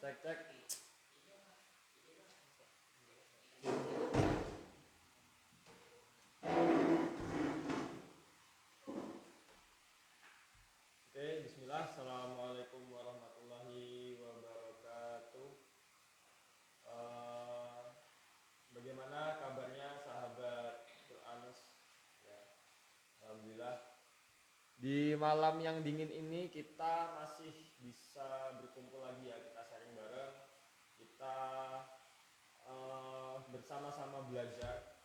Cek cek. Oke, bismillah. Assalamualaikum warahmatullahi wabarakatuh. Bagaimana kabarnya sahabat Quranus? Ya, alhamdulillah. Di malam yang dingin ini kita masih bisa berkumpul lagi ya, kita sharing bareng, kita bersama-sama belajar.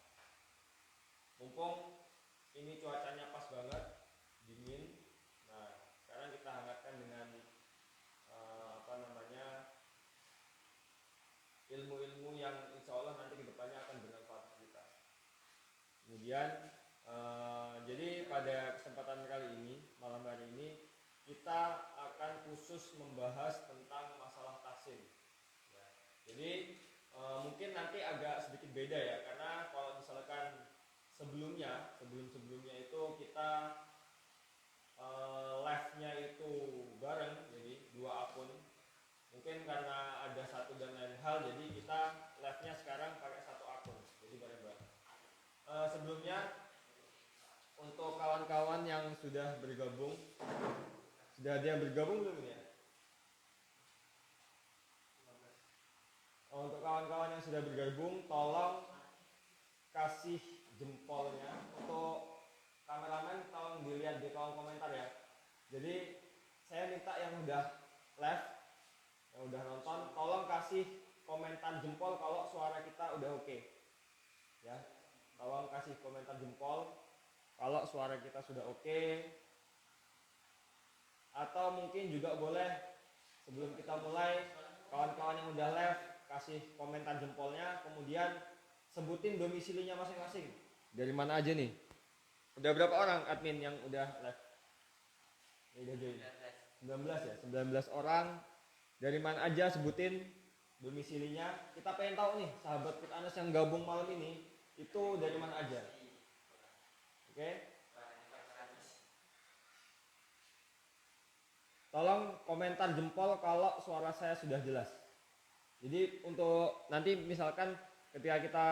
Mumpung ini cuacanya pas banget, dingin. Nah, sekarang kita hangatkan dengan ilmu-ilmu yang insya Allah nanti kedepannya akan bermanfaat untuk kita. Kemudian jadi pada kesempatan kali ini, malam hari ini kita akan khusus membahas tentang masalah tahsin. Ya. Jadi mungkin nanti agak sedikit beda ya, karena kalau misalkan sebelum-sebelumnya itu kita live-nya itu bareng, jadi 2 akun. Mungkin karena ada satu dan lain hal, jadi kita live-nya sekarang pakai 1 akun, jadi bareng-bareng. Sebelumnya untuk kawan-kawan yang sudah bergabung, sudah ada yang bergabung belum ya? Untuk kawan-kawan yang sudah bergabung, tolong kasih jempolnya. Untuk kameramen tolong dilihat di kolom komentar ya. Jadi saya minta yang udah live, yang udah nonton, tolong kasih komentar jempol kalau suara kita udah oke. Ya, tolong kasih komentar jempol kalau suara kita sudah oke. Atau mungkin juga boleh sebelum kita mulai, kawan-kawan yang udah live kasih komentar jempolnya, kemudian sebutin domisilinya masing-masing. Dari mana aja nih? Udah berapa orang admin yang udah live? Udah join. 19 ya, 19 orang. Dari mana aja sebutin domisilinya. Kita pengen tahu nih, sahabat Quranus yang gabung malam ini itu dari mana aja. Oke? Tolong komentar jempol kalau suara saya sudah jelas. Jadi untuk nanti misalkan ketika kita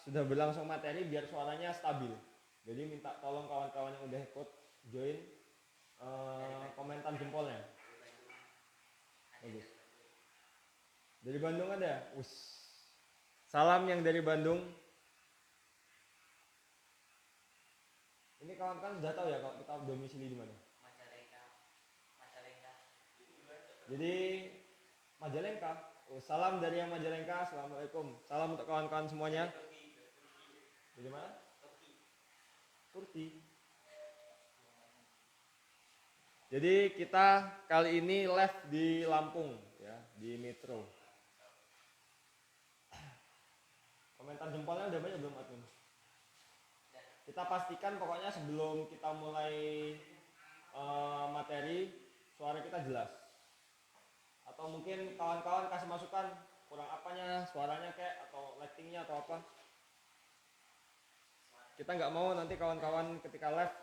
sudah berlangsung materi biar suaranya stabil. Jadi minta tolong kawan-kawan yang udah ikut join komentar jempolnya. Bagus. Dari Bandung ada? Salam yang dari Bandung. Ini kawan-kawan sudah tahu ya kalau kita domisili di mana? Majalengka. Jadi Majalengka. Salam dari yang Majalengka. Assalamualaikum. Salam untuk kawan-kawan semuanya. Dari mana? Turki. Jadi kita kali ini live di Lampung ya, di Metro. Komentar jempolnya udah banyak belum admin? Kita pastikan pokoknya sebelum kita mulai materi suara kita jelas. Atau mungkin kawan-kawan kasih masukan kurang apanya suaranya kayak atau lightingnya atau apa. Kita nggak mau nanti kawan-kawan ketika live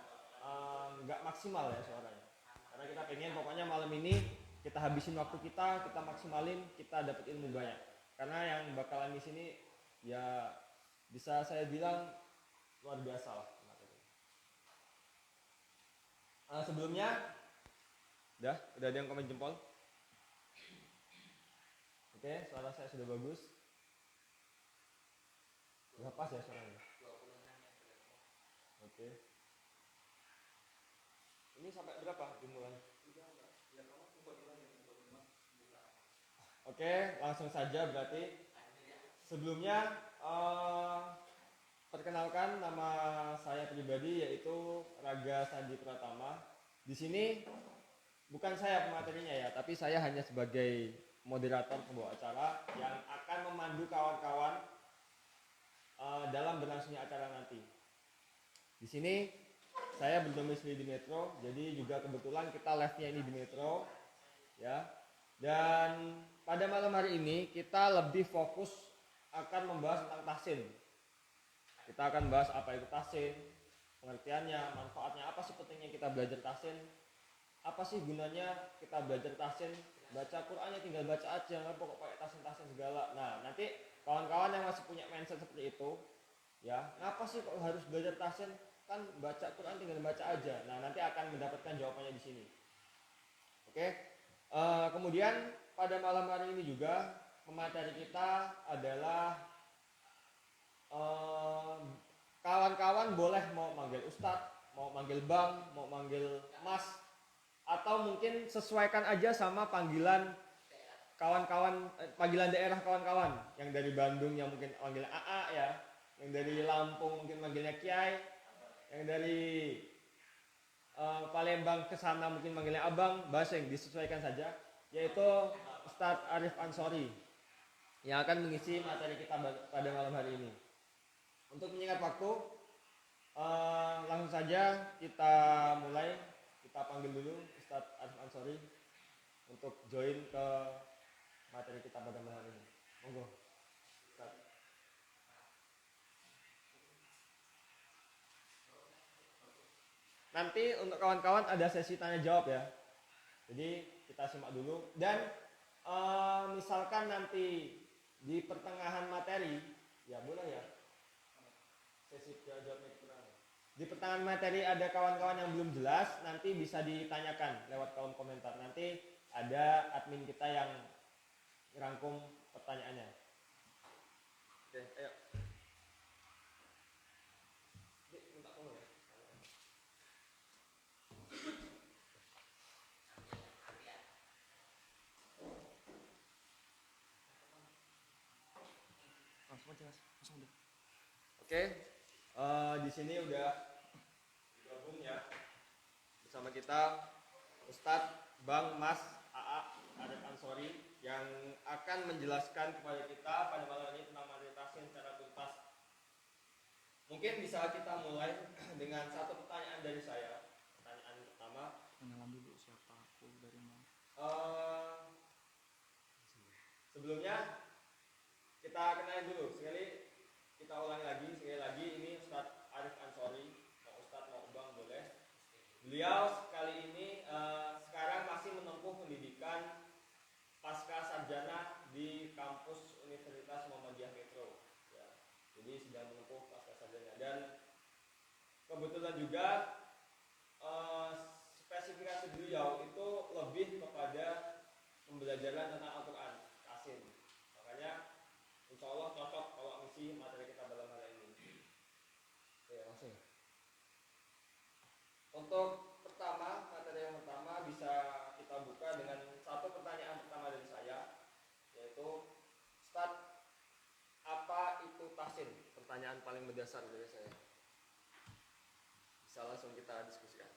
nggak maksimal ya suaranya. Karena kita pengen pokoknya malam ini kita habisin waktu kita maksimalin, kita dapat ilmu banyak. Karena yang bakalan di sini ya bisa saya bilang luar biasa lah. Sebelumnya udah ada yang komen jempol. Oke, suara saya sudah bagus. Sudah pas ya suaranya. Oke. Ini sampai berapa dimulai? Oke, langsung saja berarti. Sebelumnya perkenalkan nama saya pribadi yaitu Raga Sandi Pratama. Di sini bukan saya pematerinya ya, tapi saya hanya sebagai moderator pembawa acara yang akan memandu kawan-kawan dalam berlangsungnya acara nanti. Di sini saya berdomisili di Metro, jadi juga kebetulan kita live-nya ini di Metro, ya. Dan pada malam hari ini kita lebih fokus akan membahas tentang tahsin. Kita akan bahas apa itu tahsin, pengertiannya, manfaatnya, apa sih pentingnya kita belajar tahsin, apa sih gunanya kita belajar tahsin, baca Qur'annya tinggal baca aja, nggak pokok pakai tahsin segala. Nah, nanti kawan-kawan yang masih punya mindset seperti itu, ya, ngapa sih kok harus belajar tahsin? Kan baca Quran tinggal baca aja. Nah, nanti akan mendapatkan jawabannya di sini. Oke. Kemudian pada malam hari ini juga pemateri kita adalah kawan-kawan boleh mau manggil Ustadz, mau manggil Bang, mau manggil Mas, atau mungkin sesuaikan aja sama panggilan kawan-kawan, panggilan daerah kawan-kawan. Yang dari Bandung yang mungkin manggil AA ya, yang dari Lampung mungkin manggilnya Kiai, yang dari Palembang ke sana mungkin manggilnya Abang, bahasa yang disesuaikan saja, yaitu Ustadz Arif Ansori yang akan mengisi materi kita pada malam hari ini. Untuk menyingkat waktu, langsung saja kita mulai. Kita panggil dulu Ustadz Arif Ansori untuk join ke materi kita pada malam ini. Monggo. Ustadz. Nanti untuk kawan-kawan ada sesi tanya jawab ya. Jadi kita simak dulu dan misalkan nanti di pertengahan materi, ya boleh ya. Sesi tanya jawab di pertengahan materi ada kawan-kawan yang belum jelas, nanti bisa ditanyakan lewat kolom komentar. Nanti ada admin kita yang ngerangkum pertanyaannya. Oke, ayo. Oke, di sini udah gabung ya bersama kita Ustadz Bang Mas AA Arif Ansori yang akan menjelaskan kepada kita pada malam ini tentang materi tahsin secara tuntas. Mungkin bisa kita mulai dengan satu pertanyaan dari saya. Pertanyaan pertama. Kenalan dulu siapa aku dari mana? Sebelumnya kita kenalin dulu sekali. Kita ulangi lagi ini Ustadz Arif Ansori, mau Ustadz mau Bang boleh. Beliau kali ini sekarang masih menempuh pendidikan pasca sarjana di kampus Universitas Muhammadiyah Metro. Ya, jadi sedang menempuh pasca sarjana dan kebetulan juga spesifikasi beliau itu lebih kepada pembelajaran tentang Al-Quran, tahsin. Makanya insya Allah cocok kalau ngisi materi kita dalam hal ini. Oke, langsung. Untuk materi yang pertama bisa kita buka dengan satu pertanyaan pertama dari saya, yaitu Ustadz, apa itu tahsin? Pertanyaan paling mendasar dari saya. Bisa langsung kita diskusikan.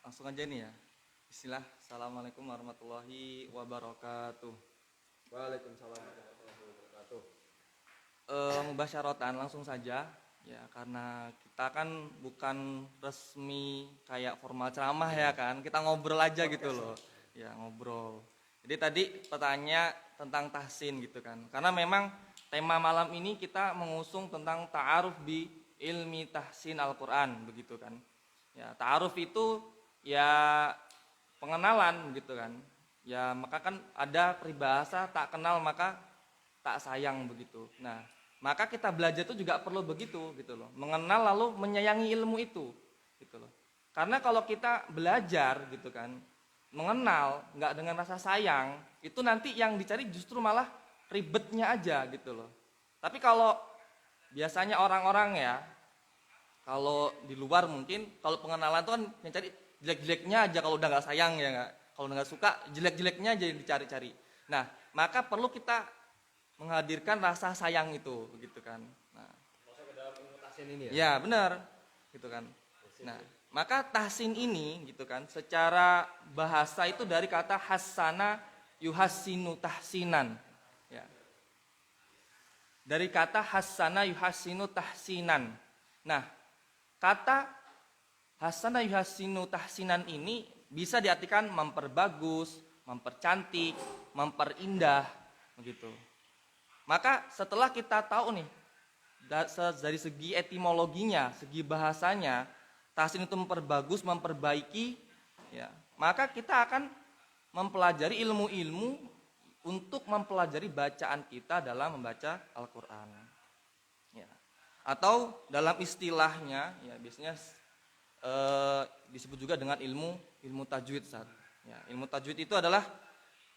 Langsung aja nih ya. Bismillah. Assalamualaikum warahmatullahi wabarakatuh. Waalaikumsalam warahmatullahi wabarakatuh. Mubasyaratan langsung saja ya, karena kita kan bukan resmi kayak formal ceramah ya kan, kita ngobrol aja gitu loh ya, ngobrol. Jadi tadi pertanyaan tentang tahsin gitu kan, karena memang tema malam ini kita mengusung tentang ta'aruf bi ilmi tahsin Al-Quran begitu kan ya. Ta'aruf itu ya pengenalan gitu kan ya, maka kan ada peribahasa tak kenal maka tak sayang begitu. Nah, maka kita belajar itu juga perlu begitu gitu loh, mengenal lalu menyayangi ilmu itu gitu loh. Karena kalau kita belajar gitu kan, mengenal nggak dengan rasa sayang, itu nanti yang dicari justru malah ribetnya aja gitu loh. Tapi kalau biasanya orang-orang ya, kalau di luar mungkin kalau pengenalan itu kan yang cari jelek-jeleknya aja, kalau udah nggak sayang ya nggak, kalau udah nggak suka jelek-jeleknya aja yang dicari-cari. Nah, maka perlu kita menghadirkan rasa sayang itu begitu kan. Nah, masuk ke dalam ilmu tahsin ini ya? Ya benar gitu kan. Nah, maka tahsin ini gitu kan secara bahasa itu dari kata hasana yuhassinu tahsinan ya. Dari kata hasana yuhassinu tahsinan. Nah, kata hasana yuhassinu tahsinan ini bisa diartikan memperbagus, mempercantik, memperindah begitu. Maka setelah kita tahu nih dari segi etimologinya, segi bahasanya, tahsin itu memperbagus, memperbaiki, ya, maka kita akan mempelajari ilmu-ilmu untuk mempelajari bacaan kita dalam membaca Al-Qur'an. Ya. Atau dalam istilahnya ya biasanya disebut juga dengan ilmu tajwid, Ustaz. Ya, ilmu tajwid itu adalah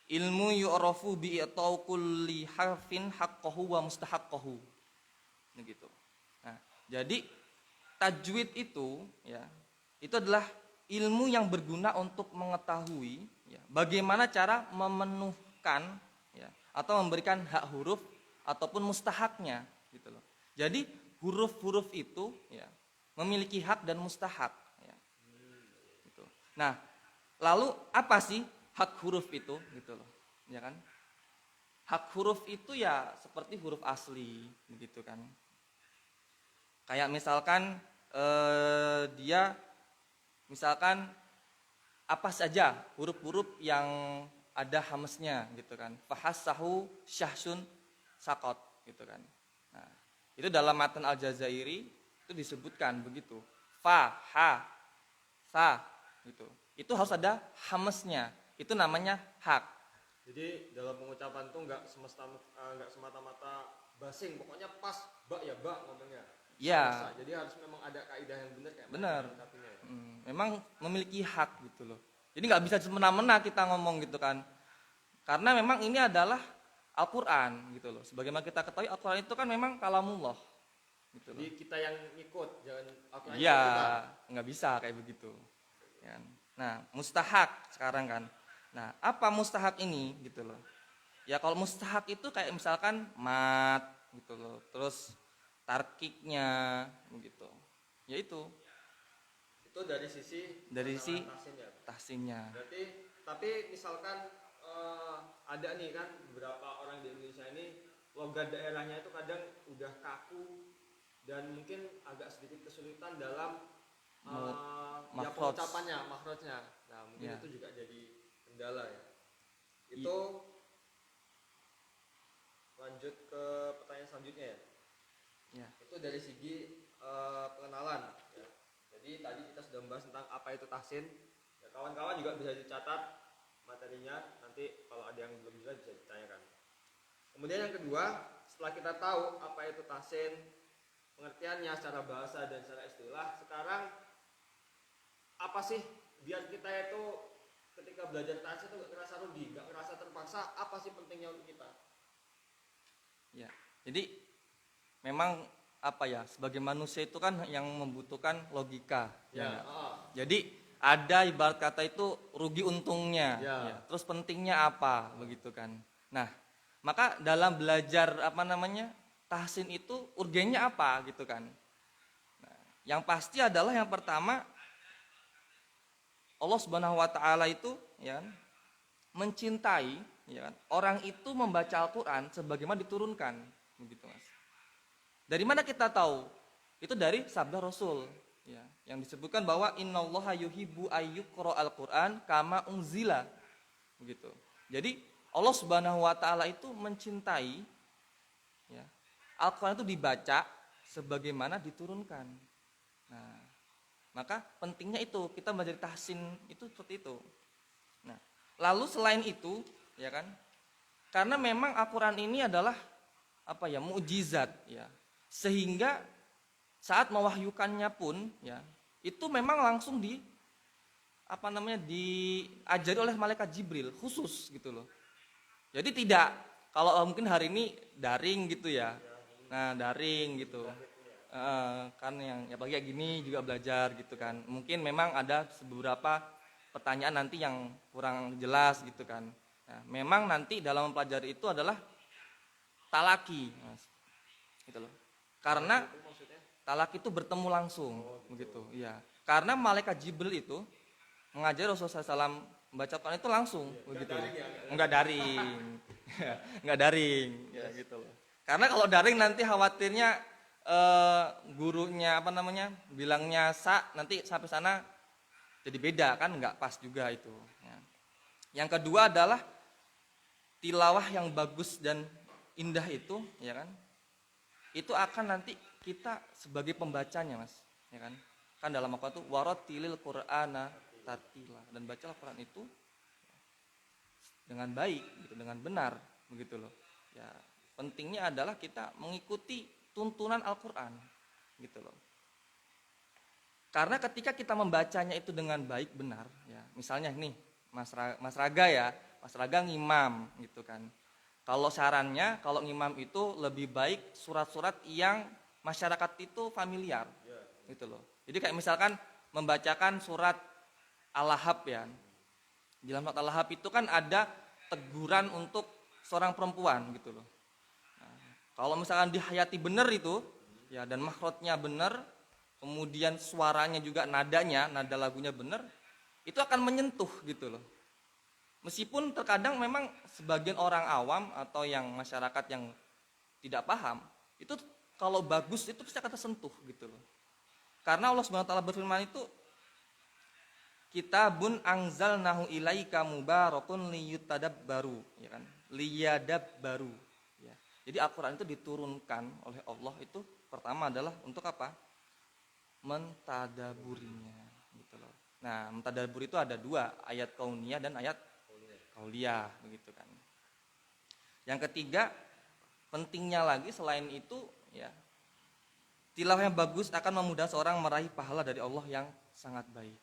ilmu yu'rafu bi atau kulli harfin haqqahu wa mustahaqqahu. Begitu. Nah, jadi tajwid itu ya, itu adalah ilmu yang berguna untuk mengetahui ya, bagaimana cara memenuhkan ya, atau memberikan hak huruf ataupun mustahaknya gitu loh. Jadi huruf-huruf itu ya, memiliki hak dan mustahak ya. Gitu. Nah, lalu apa sih hak huruf itu gitu loh. Ya kan? Hak huruf itu ya seperti huruf asli begitu kan. Kayak misalkan dia misalkan apa saja huruf-huruf yang ada hamesnya gitu kan. Fahassahu syahsun sakot gitu kan. Nah, itu dalam matan Al-Jazairi itu disebutkan begitu. Fa, ha, sa gitu. Itu harus ada hamesnya. Itu namanya hak. Jadi dalam pengucapan tuh nggak semata-mata basing, pokoknya pas bak ya bak ngomongnya. Ya. Jadi harus memang ada kaidah yang benar kayak benar. Ya. Memang memiliki hak gitu loh. Jadi nggak bisa semena-mena kita ngomong gitu kan. Karena memang ini adalah Al-Qur'an gitu loh. Sebagaimana kita ketahui Al-Qur'an itu kan memang kalamullah. Gitu Jadi loh. kita yang ngikut, jangan Al-Qur'an Iya, kita. nggak bisa kayak begitu. Ya. Nah, mustahak sekarang kan. Nah, apa mustahak ini gitu loh. Ya kalau mustahak itu kayak misalkan mat gitu loh. Terus tarkiknya begitu. Ya itu dari sisi tahsinnya. Berarti tapi misalkan ada nih kan beberapa orang di Indonesia ini logat daerahnya itu kadang udah kaku dan mungkin agak sedikit kesulitan dalam ya pengucapannya, makhrajnya. Nah, mungkin itu juga jadi kendala ya. Itu lanjut ke pertanyaan selanjutnya ya. Ya. Itu dari segi pengenalan ya. Jadi tadi kita sudah membahas tentang apa itu tahsin. Ya, kawan-kawan juga bisa dicatat materinya, nanti kalau ada yang belum jelas bisa ditanyakan. Kemudian yang kedua, setelah kita tahu apa itu tahsin, pengertiannya secara bahasa dan secara istilah, sekarang apa sih biar kita itu ketika belajar tahsin itu gak ngerasa rugi, gak ngerasa terpaksa, apa sih pentingnya untuk kita? Ya, jadi memang apa ya, sebagai manusia itu kan yang membutuhkan logika. Ya. Jadi ada ibarat kata itu rugi untungnya, ya. Terus pentingnya apa, begitu kan. Nah, maka dalam belajar tahsin itu urgennya apa gitu kan. Nah, yang pasti adalah yang pertama Allah Subhanahu wa taala itu ya mencintai ya kan, orang itu membaca Al-Qur'an sebagaimana diturunkan, begitu Mas. Dari mana kita tahu? Itu dari sabda Rasul ya, yang disebutkan bahwa innallaha yuhibbu ayyuqra'al Qur'an kama unzila. Begitu. Jadi Allah Subhanahu wa taala itu mencintai ya, Al-Qur'an itu dibaca sebagaimana diturunkan. Nah, maka pentingnya itu kita belajar tahsin itu seperti itu. Nah, lalu selain itu ya kan, karena memang Al-Qur'an ini adalah apa ya, mukjizat ya. Sehingga saat mewahyukannya pun ya, itu memang langsung diajari oleh malaikat Jibril khusus gitu loh. Jadi tidak kalau mungkin hari ini daring gitu ya. Nah, daring gitu. Kan yang ya kayak gini juga belajar gitu kan. Mungkin memang ada beberapa pertanyaan nanti yang kurang jelas gitu kan. Nah, memang nanti dalam mempelajari itu adalah talaki, Mas. Gitu loh. Karena talaki itu bertemu langsung, begitu. Iya. Karena malaikat Jibril itu mengajari Rasulullah SAW membaca Quran itu langsung, begitu. Enggak daring. Enggak daring, ya gitu loh. Karena kalau daring nanti khawatirnya gurunya bilangnya nanti sampai sana jadi beda kan, enggak pas juga itu. Ya. Yang kedua adalah tilawah yang bagus dan indah itu, ya kan? Itu akan nanti kita sebagai pembacanya, Mas, ya kan? Kan dalam Al-Qur'an itu warattilil Qur'ana tartila, dan baca Al-Quran itu dengan baik gitu, dengan benar begitu loh. Ya, pentingnya adalah kita mengikuti tuntunan Al-Quran gitu loh. Karena ketika kita membacanya itu dengan baik benar, ya, misalnya nih Mas Raga ya, Mas Raga ngimam gitu kan. Kalau sarannya, kalau ngimam itu lebih baik surat-surat yang masyarakat itu familiar, gitu loh. Jadi kayak misalkan membacakan surat Al-Lahab ya. Di dalam surat Al-Lahab itu kan ada teguran untuk seorang perempuan gitu loh. Nah, kalau misalkan dihayati benar itu, ya, dan makhrajnya benar, kemudian suaranya juga nada lagunya benar, itu akan menyentuh gitu loh. Meskipun terkadang memang sebagian orang awam atau yang masyarakat yang tidak paham, itu kalau bagus itu pasti akan tersentuh gitu loh. Karena Allah Subhanahu wa taala berfirman itu, Kitabun anzalnahu ilaika mubarakun liyutadabbaru, ya kan? Liyadabbaru, ya. Jadi Al-Qur'an itu diturunkan oleh Allah itu pertama adalah untuk apa? Mentadaburinya gitu loh. Nah, mentadabur itu ada dua, ayat kauniyah dan ayat kauliyah begitu kan. Yang ketiga, pentingnya lagi selain itu, ya, tilawah yang bagus akan memudahkan seorang meraih pahala dari Allah yang sangat baik.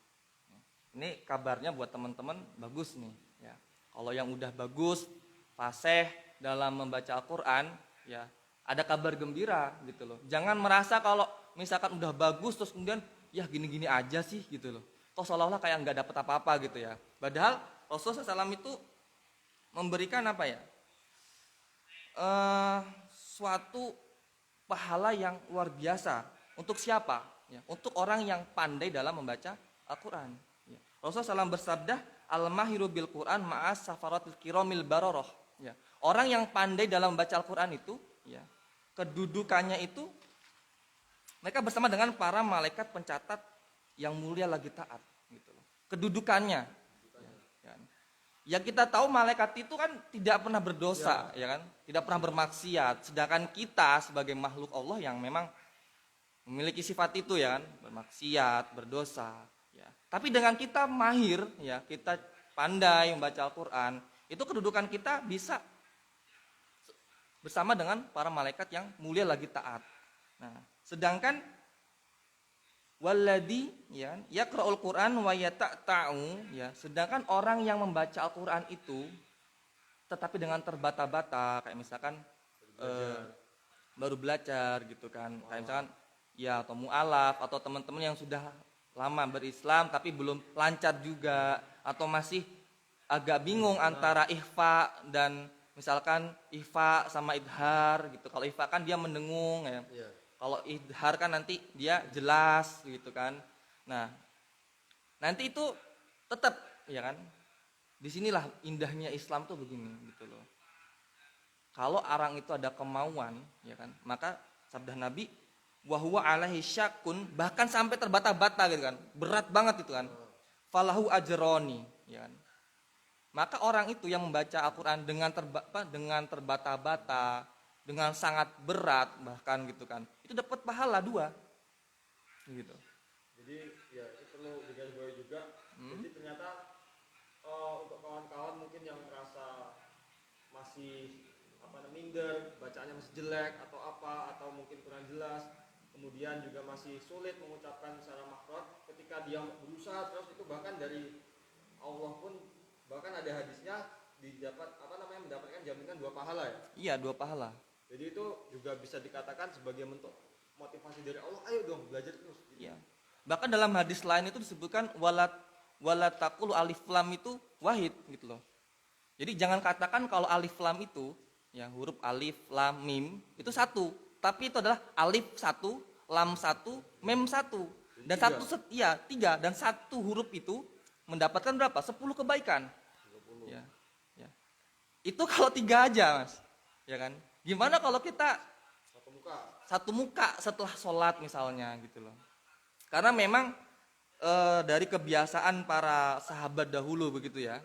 Ini kabarnya buat teman-teman bagus nih, ya. Kalau yang udah bagus, fasih dalam membaca Al-Qur'an, ya, ada kabar gembira gitu loh. Jangan merasa kalau misalkan udah bagus terus kemudian ya gini-gini aja sih gitu loh. Kok seolah-olah kayak nggak dapat apa-apa gitu ya. Padahal Rasulullah SAW itu memberikan apa ya? Suatu pahala yang luar biasa. Untuk siapa? Ya, untuk orang yang pandai dalam membaca Al-Quran. Ya. Rasulullah SAW bersabda, Al-mahiru bil Quran ma'as safaratil kiramil baroroh. Ya. Orang yang pandai dalam membaca Al-Quran itu, ya, kedudukannya itu mereka bersama dengan para malaikat pencatat yang mulia lagi taat. Gitu loh. Kedudukannya. Ya kita tahu malaikat itu kan tidak pernah berdosa, ya kan? Tidak pernah bermaksiat. Sedangkan kita sebagai makhluk Allah yang memang memiliki sifat itu, ya kan? Bermaksiat, berdosa, ya. Tapi dengan kita mahir, ya, kita pandai membaca Al-Qur'an, itu kedudukan kita bisa bersama dengan para malaikat yang mulia lagi taat. Nah, sedangkan walladzi, ya, yaqra'ul Qur'an wa yata'ta'u, ya, sedangkan orang yang membaca Al-Qur'an itu tetapi dengan terbata-bata, kayak misalkan baru belajar gitu kan, kayak misalkan ya, atau mu'alaf, atau teman-teman yang sudah lama berislam tapi belum lancar juga, atau masih agak bingung antara ikhfa dan misalkan ikhfa sama idhar gitu. Kalau ikhfa kan dia mendengung, ya. Kalau idhar kan nanti dia jelas gitu kan. Nah, nanti itu tetap, ya kan. Disinilah indahnya Islam tuh begini gitu loh. Kalau orang itu ada kemauan, ya kan, maka sabda Nabi, wa huwa alaihi syakun, bahkan sampai terbata-bata gitu kan. Berat banget itu kan. Falahu ajroni, ya kan. Maka orang itu yang membaca Al-Qur'an dengan terbata-bata, dengan sangat berat bahkan gitu kan, itu dapat pahala 2 gitu. Jadi ya itu perlu digarisbawahi juga. Jadi ternyata untuk kawan-kawan mungkin yang merasa masih minder, bacaannya masih jelek atau apa, atau mungkin kurang jelas, kemudian juga masih sulit mengucapkan secara makhraj, ketika dia berusaha terus itu bahkan dari Allah pun bahkan ada hadisnya mendapatkan jaminan 2 pahala ya. Iya, 2 pahala. Jadi itu juga bisa dikatakan sebagai bentuk motivasi dari Allah, ayo dong belajar terus. Gitu. Iya. Bahkan dalam hadis lain itu disebutkan walat taqulu alif lam itu wahid gitu loh. Jadi jangan katakan kalau alif lam itu, ya, huruf alif lam mim itu 1, tapi itu adalah alif 1, lam 1, mim 1. Dan 3 dan 1 huruf itu mendapatkan berapa? 10 kebaikan. 30. Ya. Ya. Itu kalau 3 aja, Mas. Ya kan? Gimana kalau kita satu muka setelah sholat misalnya gitu loh. Karena memang dari kebiasaan para sahabat dahulu begitu ya.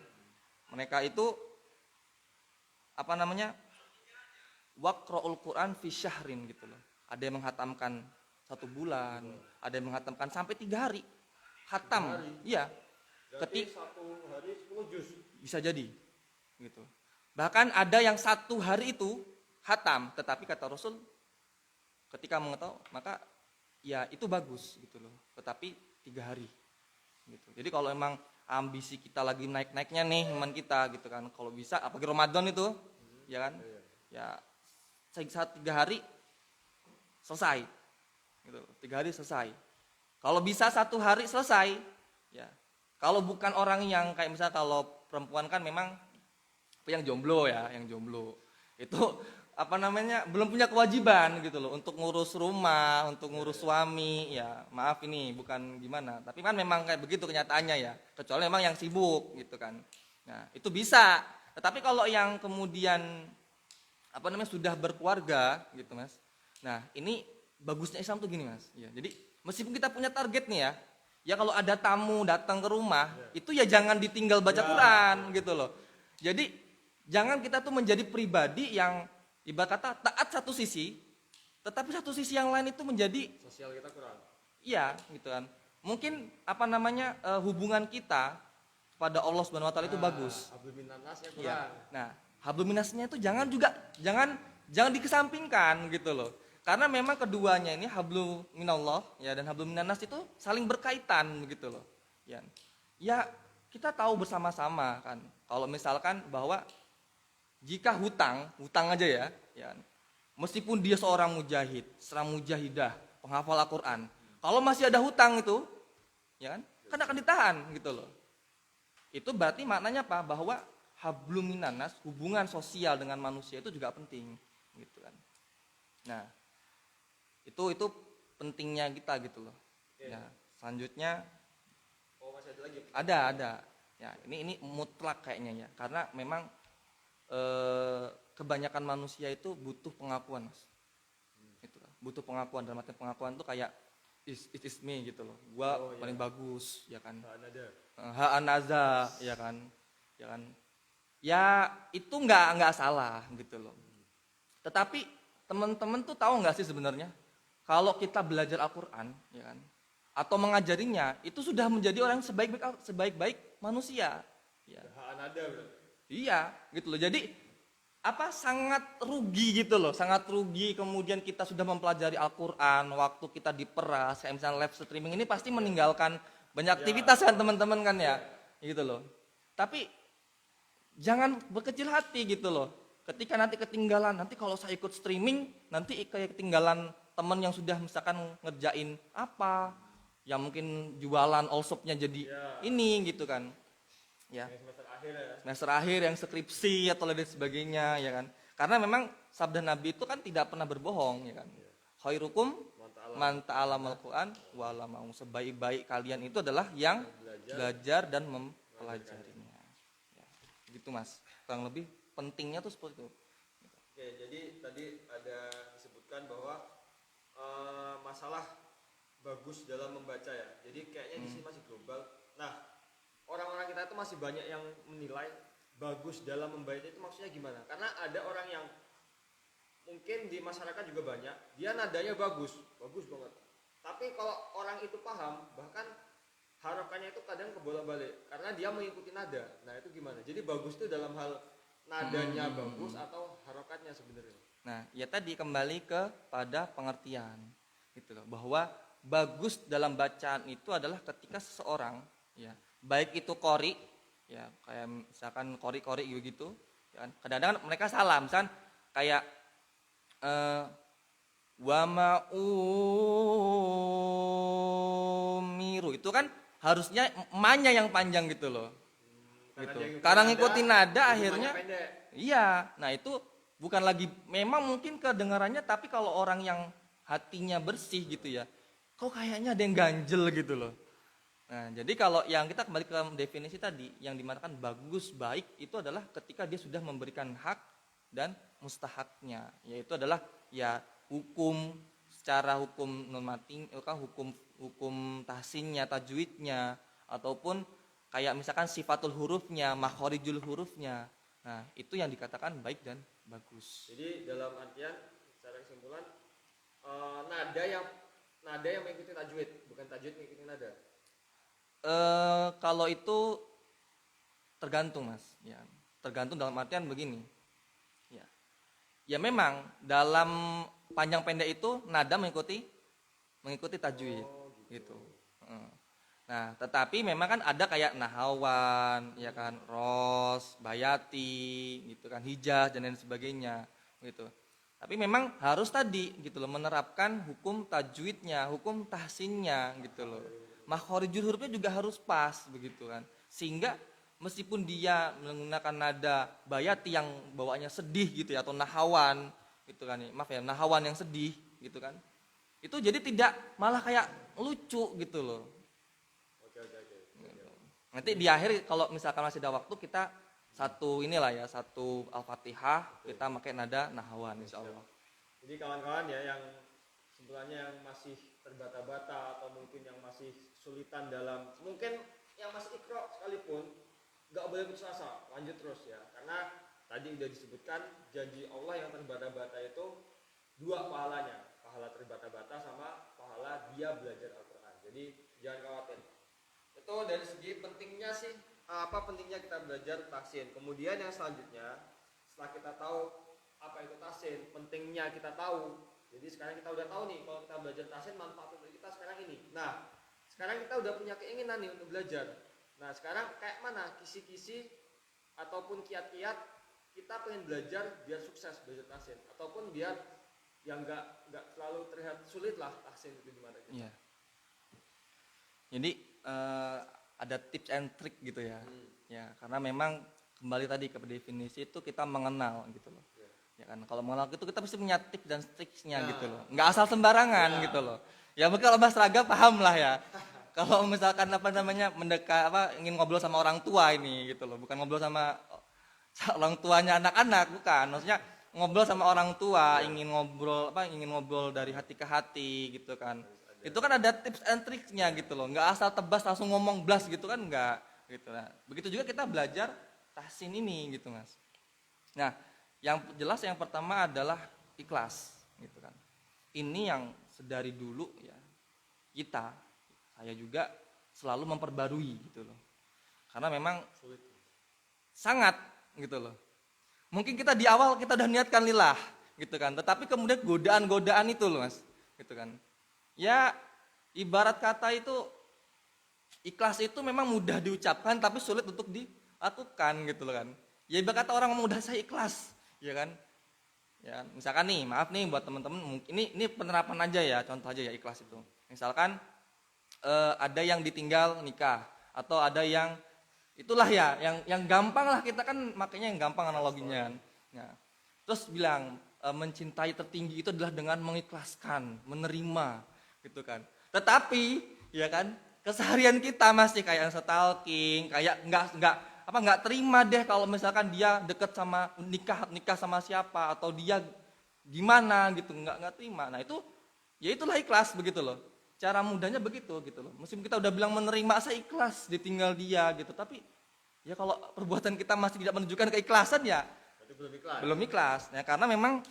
Mereka itu waqra'ul Qur'an fi syahrin gitu loh. Ada yang menghatamkan 1 bulan, ada yang menghatamkan sampai 3 hari. Hatam. Iya. Berarti satu hari 10 juz. bisa jadi gitu. Bahkan ada yang satu hari itu khatam, tetapi kata Rasul ketika mengetahui maka ya itu bagus gitu loh. Tetapi 3 hari gitu. Jadi kalau emang ambisi kita lagi naik-naiknya nih iman kita gitu kan, kalau bisa apalagi Ramadan itu ya kan, ya saat 3 hari selesai gitu. 3 hari selesai. Kalau bisa 1 hari selesai ya. Kalau bukan orang yang kayak misalnya kalau perempuan kan memang yang jomblo ya, yang jomblo itu apa namanya belum punya kewajiban gitu loh untuk ngurus rumah, untuk ngurus suami ya. Maaf ini bukan gimana, tapi kan memang kayak begitu kenyataannya ya. Kecuali memang yang sibuk gitu kan. Nah itu bisa. Tetapi kalau yang kemudian apa namanya sudah berkeluarga gitu mas. Nah ini bagusnya Islam tuh gini mas. Ya, jadi meskipun kita punya target nih ya kalau ada tamu datang ke rumah itu ya jangan ditinggal baca Quran gitu loh. Jadi jangan kita tuh menjadi pribadi yang ibarat kata taat satu sisi, tetapi satu sisi yang lain itu menjadi Sosial kita kurang. iya gitu kan. Mungkin apa namanya hubungan kita pada Allah Subhanahu wa taala itu bagus. Hablum minannasnya kurang. Iya. Nah, hablum minasnya itu jangan dikesampingkan gitu loh. Karena memang keduanya ini hablum minallah ya dan hablum minannas itu saling berkaitan gitu loh. Ya. Ya, kita tahu bersama-sama kan. Kalau misalkan bahwa jika hutang aja ya. Meskipun dia seorang mujahid, seorang mujahidah, penghafal Al-Qur'an, kalau masih ada hutang itu, ya kan akan ditahan gitu loh. Itu berarti maknanya apa? Bahwa hablum minannas, hubungan sosial dengan manusia itu juga penting, gitu kan. Nah, itu pentingnya kita gitu loh. Ya, selanjutnya Masih ada lagi. ada. Ya, ini mutlak kayaknya ya, karena memang kebanyakan manusia itu butuh pengakuan, Mas. Itu butuh pengakuan, dalam arti pengakuan tuh kayak it is me gitu loh. Gua paling bagus, ya kan. Ha'anaza, ya kan. Ya kan. Ya itu nggak salah gitu loh. Tetapi teman-teman tuh tahu nggak sih sebenarnya kalau kita belajar Al-Qur'an, ya kan, atau mengajarinya, itu sudah menjadi orang sebaik-baik manusia. Ya. Ha'anada berarti. Iya, gitu loh. Jadi sangat rugi gitu loh, sangat rugi kemudian kita sudah mempelajari Al-Qur'an, waktu kita diperas, kayak misalnya live streaming ini pasti meninggalkan banyak aktivitas kan teman-teman kan ya. Gitu loh. Tapi jangan berkecil hati gitu loh. Ketika nanti ketinggalan, nanti kalau saya ikut streaming, nanti kayak ketinggalan teman yang sudah misalkan ngerjain apa, yang mungkin jualan all shopnya jadi ini gitu kan. Ya. Semester akhir yang skripsi atau lain sebagainya ya kan. Karena memang sabda Nabi itu kan tidak pernah berbohong ya kan. Khairukum man ta'allamal Qur'an wa 'allamahu. Sebaik-baik kalian itu adalah yang belajar dan mempelajarinya. Ya, gitu Mas. Kurang lebih pentingnya tuh seperti itu. Oke, jadi tadi ada disebutkan bahwa masalah bagus dalam membaca ya. Jadi kayaknya di sini masih global. Nah, orang-orang kita itu masih banyak yang menilai bagus dalam membaca itu maksudnya gimana? Karena ada orang yang mungkin di masyarakat juga banyak, dia nadanya bagus banget. Tapi kalau orang itu paham, bahkan harokannya itu kadang kebolak-balik karena dia mengikuti nada. Nah itu gimana? Jadi bagus itu dalam hal nadanya bagus atau harokatnya sebenarnya? Nah, ya tadi kembali kepada pengertian gitu loh, bahwa bagus dalam bacaan itu adalah ketika seseorang ya baik itu qori ya kayak misalkan qori gitu ya kan. Kadang-kadang mereka salah misalkan kayak wa ma'umiru itu kan harusnya emaknya yang panjang gitu loh. Gitu. Karena ngikutin nada akhirnya iya. Nah, itu bukan lagi memang mungkin kedengarannya tapi kalau orang yang hatinya bersih gitu ya. Kok kayaknya ada yang ganjel gitu loh. Nah, jadi kalau yang kita kembali ke definisi tadi, yang dimatakan bagus, baik, itu adalah ketika dia sudah memberikan hak dan mustahaknya, yaitu adalah ya hukum secara hukum normatif, hukum tahsinnya, tajwidnya, ataupun kayak misalkan sifatul hurufnya, makhorijul hurufnya. Nah, itu yang dikatakan baik dan bagus. Jadi dalam artian, secara kesimpulan, nada yang mengikuti tajwid, bukan tajwid mengikuti nada. Kalau itu tergantung Mas, ya. Tergantung dalam artian begini. Ya. Ya memang dalam panjang pendek itu nada mengikuti tajwid gitu. Heeh. Nah, tetapi memang kan ada kayak nahawan, ya kan, ros, bayati, gitu kan, hijaz dan lain sebagainya, gitu. Tapi memang harus tadi gitu loh menerapkan hukum tajwidnya, hukum tahsinnya gitu loh. Makhorijul hurufnya juga harus pas begitu kan. Sehingga meskipun dia menggunakan nada bayati yang bawaannya sedih gitu ya atau nahawan gitu kan. Maaf ya, nahawan yang sedih gitu kan. Itu jadi tidak malah kayak lucu gitu loh. Nanti di akhir kalau misalkan masih ada waktu kita satu inilah ya, satu Al-Fatihah kita pakai nada nahawan insyaallah. Jadi kawan-kawan ya yang sebenarnya yang masih terbata-bata atau mungkin yang masih kesulitan dalam mungkin yang masih ikro sekalipun nggak boleh putus asa, lanjut terus ya karena tadi udah disebutkan janji Allah yang terbata-bata itu dua pahalanya, pahala terbata-bata sama pahala dia belajar Al-Quran. Jadi jangan khawatir. Itu dari segi pentingnya sih apa pentingnya kita belajar tahsin. Kemudian yang selanjutnya setelah kita tahu apa itu tahsin, pentingnya kita tahu. Jadi sekarang kita udah tahu nih kalau kita belajar tahsin manfaat untuk kita sekarang ini. Nah, sekarang kita udah punya keinginan nih untuk belajar. Nah, sekarang kayak mana kisi-kisi ataupun kiat-kiat kita pengen belajar biar sukses belajar tahsin ataupun biar yang enggak selalu terlihat sulit lah tahsin itu gimana gitu. Iya. Jadi ada tips and trick gitu ya. Ya, karena memang kembali tadi ke definisi itu kita mengenal gitu loh. Ya kan, kalau mengenal itu kita pasti punya tips dan triksnya gitu loh. Nggak asal sembarangan gitu loh. Ya mungkin kalau Mas Raga paham lah ya. Kalau misalkan ingin ngobrol sama orang tua ini gitu loh, bukan ngobrol sama orang tuanya anak-anak, bukan. Maksudnya ngobrol sama orang tua, ingin ngobrol dari hati ke hati gitu kan. Itu kan ada tips and tricksnya gitu loh, nggak asal tebas langsung ngomong blas gitu kan nggak gitu. Nah, begitu juga kita belajar tahsin ini gitu Mas. Nah, yang jelas yang pertama adalah ikhlas gitu kan. Ini yang sedari dulu ya saya juga selalu memperbarui gitu loh. Karena memang sangat gitu loh. Mungkin kita di awal kita udah niatkan lillah gitu kan, tetapi kemudian godaan-godaan itu loh Mas, gitu kan. Ya ibarat kata itu ikhlas itu memang mudah diucapkan tapi sulit untuk dilakukan gitu loh kan. Ya ibarat kata orang mudah saya ikhlas, ya kan? Ya, misalkan nih, maaf nih buat teman-teman, ini penerapan aja ya, contoh aja ya ikhlas itu. Misalkan ada yang ditinggal nikah atau ada yang itulah ya, yang gampang lah kita kan makanya yang gampang analoginya. Nah, terus bilang mencintai tertinggi itu adalah dengan mengikhlaskan, menerima gitu kan. Tetapi ya kan keseharian kita masih kayak stalking, kayak nggak terima deh kalau misalkan dia deket sama nikah sama siapa atau dia gimana gitu, nggak terima. Nah itu ya itulah ikhlas begitu loh. Cara mudahnya begitu gitu loh. Meskipun kita udah bilang menerima, saya ikhlas ditinggal dia gitu, tapi ya kalau perbuatan kita masih tidak menunjukkan keikhlasan ya belum ikhlas. Ya karena memang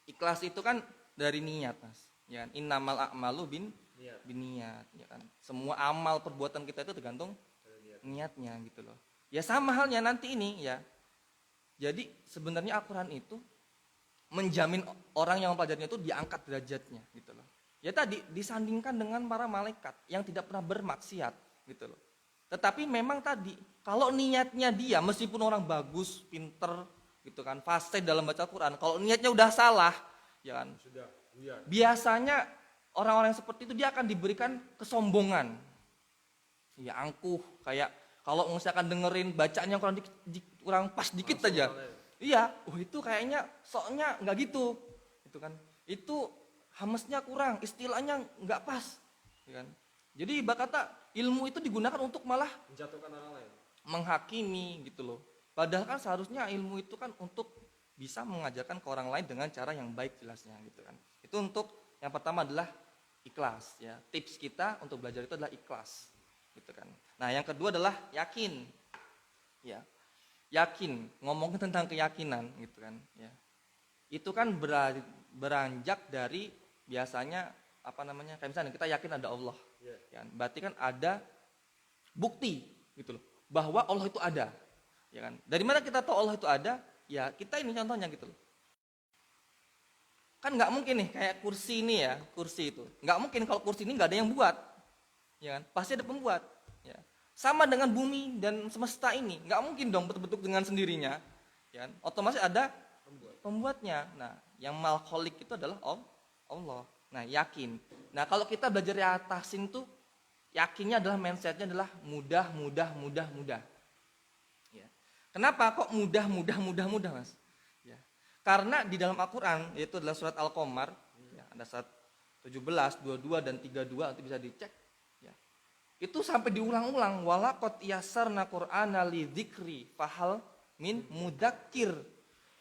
ikhlas itu kan dari niat Mas. Ya kan? Innamal a'malu niat ya kan. Semua amal perbuatan kita itu tergantung niatnya gitu loh. Ya sama halnya nanti ini ya. Jadi sebenarnya Al-Qur'an itu menjamin orang yang mempelajarinya itu diangkat derajatnya gitu loh. Ya tadi disandingkan dengan para malaikat yang tidak pernah bermaksiat gitu loh. Tetapi memang tadi kalau niatnya dia meskipun orang bagus, pinter gitu kan, fasih dalam baca Quran, kalau niatnya udah salah ya kan. Biasanya orang-orang yang seperti itu dia akan diberikan kesombongan. Ya angkuh kayak kalau misalkan dengerin bacaannya kurang pas dikit aja. Iya, itu kayaknya soknya nggak gitu. Itu kan. Itu hamesnya kurang, istilahnya nggak pas, ya kan? Jadi ibarat kata ilmu itu digunakan untuk malah menjatuhkan orang lain, menghakimi gitu loh. Padahal kan seharusnya ilmu itu kan untuk bisa mengajarkan ke orang lain dengan cara yang baik jelasnya gitu kan. Itu untuk yang pertama adalah ikhlas ya. Tips kita untuk belajar itu adalah ikhlas gitu kan. Nah yang kedua adalah yakin ya. Yakin, ngomongin tentang keyakinan gitu kan ya. Itu kan beranjak dari biasanya kayak misalnya kita yakin ada Allah, ya. Berarti kan ada bukti gitu loh bahwa Allah itu ada, ya kan? Dari mana kita tahu Allah itu ada? Ya kita ini contohnya gitu loh. Kan nggak mungkin nih kayak kursi ini ya, kursi itu nggak mungkin kalau kursi ini nggak ada yang buat, ya kan? Pasti ada pembuat. Ya. Sama dengan bumi dan semesta ini, nggak mungkin dong bentuk dengan sendirinya, ya kan? Otomatis ada pembuatnya. Nah, yang mal kholik itu adalah Allah. Nah, yakin. Nah, kalau kita belajar ya tahsin tuh yakinnya adalah mindsetnya adalah mudah. Ya. Kenapa kok mudah, Mas? Ya. Karena di dalam Al-Quran, yaitu adalah surat Al-Qamar, ya, ada surat 17, 22, dan 32, nanti bisa dicek. Ya. Itu sampai diulang-ulang, walaqad yassarna Qur'ana lidzikri fahal min mudzakkir.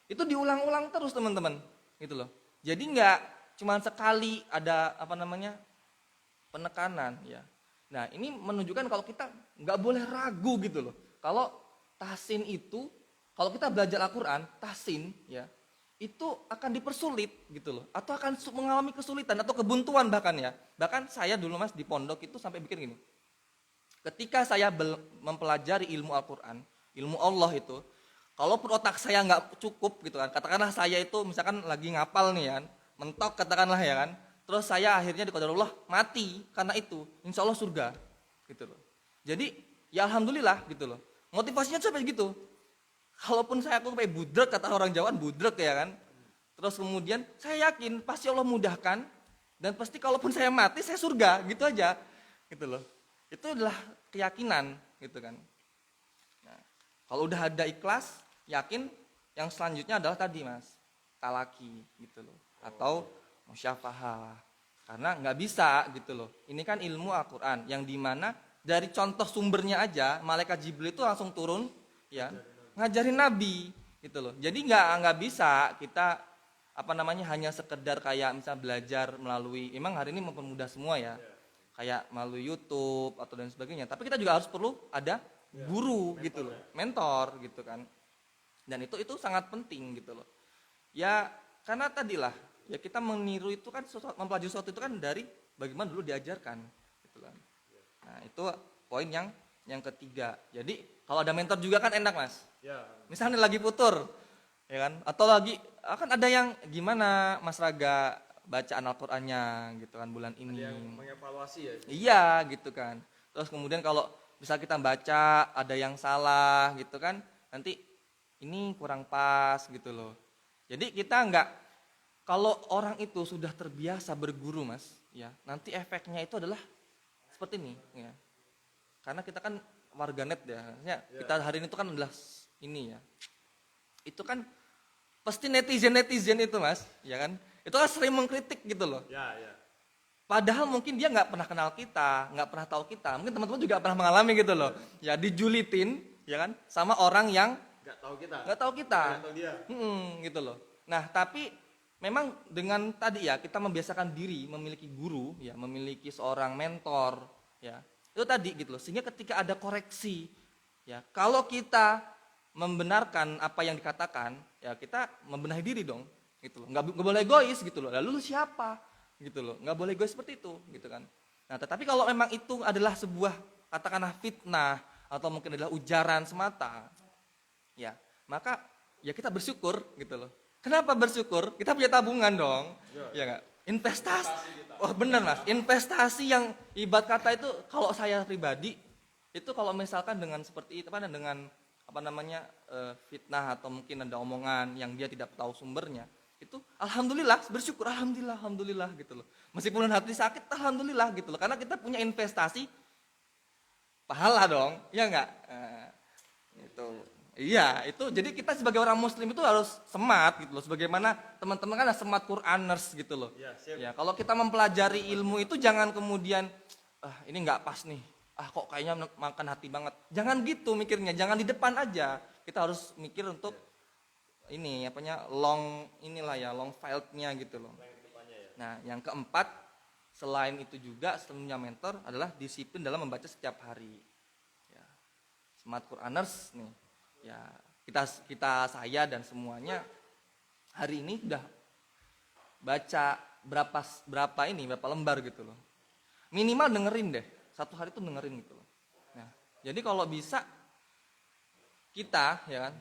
Itu diulang-ulang terus teman-teman, gitu loh. Jadi nggak cuma sekali ada penekanan, ya. Nah ini menunjukkan kalau kita nggak boleh ragu gitu loh. Kalau tahsin itu, kalau kita belajar Al-Quran, tahsin, ya, itu akan dipersulit gitu loh, atau akan mengalami kesulitan atau kebuntuan bahkan ya. Bahkan saya dulu Mas di pondok itu sampai bikin gini. Ketika saya mempelajari ilmu Al-Quran, ilmu Allah itu, kalaupun otak saya nggak cukup gitu kan, katakanlah saya itu misalkan lagi ngapal nih kan, mentok katakanlah ya kan, terus saya akhirnya di qadarullah mati karena itu, insya Allah surga gitu loh. Jadi ya alhamdulillah gitu loh. Motivasinya tuh sampai gitu. Kalaupun aku kayak budrek, kata orang Jawa budrek ya kan. Terus kemudian saya yakin pasti Allah mudahkan dan pasti kalaupun saya mati saya surga, gitu aja. Gitu loh. Itu adalah keyakinan gitu kan. Nah, kalau udah ada ikhlas, yakin, yang selanjutnya adalah tadi Mas, talaki gitu loh. Atau musyafahah. Karena nggak bisa gitu loh. Ini kan ilmu Al-Quran yang dimana dari contoh sumbernya aja malaikat Jibril itu langsung turun ya ngajarin Nabi gitu loh. Jadi nggak bisa kita hanya sekedar kayak misal belajar melalui, emang hari ini mempermudah semua ya, kayak melalui YouTube atau dan sebagainya. Tapi kita juga harus perlu ada guru gitu loh, mentor gitu kan. Dan itu sangat penting gitu loh. Ya karena tadilah ya kita meniru itu kan mempelajari sesuatu itu kan dari bagaimana dulu diajarkan gitu kan. Nah itu poin yang ketiga. Jadi kalau ada mentor juga kan enak Mas. Ya. Misalnya lagi putur, ya kan? Atau lagi akan ada yang gimana Mas Raga bacaan Al-Qur'annya gitu kan bulan ini. Ada yang mengevaluasi ya. Iya gitu kan. Terus kemudian kalau bisa kita baca ada yang salah gitu kan, nanti ini kurang pas gitu loh. Jadi kita kalau orang itu sudah terbiasa berguru Mas, ya nanti efeknya itu adalah seperti ini, ya. Karena kita kan warganet ya, kita hari ini itu kan adalah ini ya. Itu kan pasti netizen itu Mas, ya kan? Itu kan sering mengkritik gitu loh. Ya. Padahal mungkin dia nggak pernah kenal kita, nggak pernah tahu kita. Mungkin teman-teman juga pernah mengalami gitu loh. Ya dijulitin, ya kan? Sama orang yang Nggak tahu kita. Nggak tahu kita. Nggak tahu dia. Gitu loh. Nah tapi memang dengan tadi ya kita membiasakan diri memiliki guru, ya memiliki seorang mentor, ya itu tadi gitu loh. Sehingga ketika ada koreksi, ya kalau kita membenarkan apa yang dikatakan, ya kita membenahi diri dong, gitu loh. Nggak boleh egois gitu loh. Lalu lu siapa, gitu loh. Nggak boleh egois seperti itu, gitu kan. Nah tetapi kalau memang itu adalah sebuah katakanlah fitnah atau mungkin adalah ujaran semata, ya maka ya kita bersyukur gitu loh. Kenapa bersyukur? Kita punya tabungan dong, ya nggak? Investasi. Oh benar Mas, investasi yang ibarat kata itu kalau saya pribadi itu kalau misalkan dengan seperti itu dengan fitnah atau mungkin ada omongan yang dia tidak tahu sumbernya, itu alhamdulillah bersyukur, alhamdulillah gitu loh. Meskipun hati sakit, alhamdulillah gitu loh. Karena kita punya investasi pahala dong, ya nggak? Itu. Iya, itu jadi kita sebagai orang muslim itu harus semat gitu loh. Sebagaimana teman-teman kan ada semat Quraners gitu loh. Ya, siap. Ya, kalau kita mempelajari ilmu itu jangan kemudian ini nggak pas nih. Kok kayaknya makan hati banget. Jangan gitu mikirnya, jangan di depan aja. Kita harus mikir untuk ini long file-nya gitu loh. Nah, yang keempat selain itu juga setelahnya mentor adalah disiplin dalam membaca setiap hari. Ya. Smart Quraners nih. Ya, saya dan semuanya hari ini sudah baca berapa lembar gitu loh. Minimal dengerin deh. Satu hari itu dengerin gitu loh. Nah, Jadi kalau bisa kita ya kan,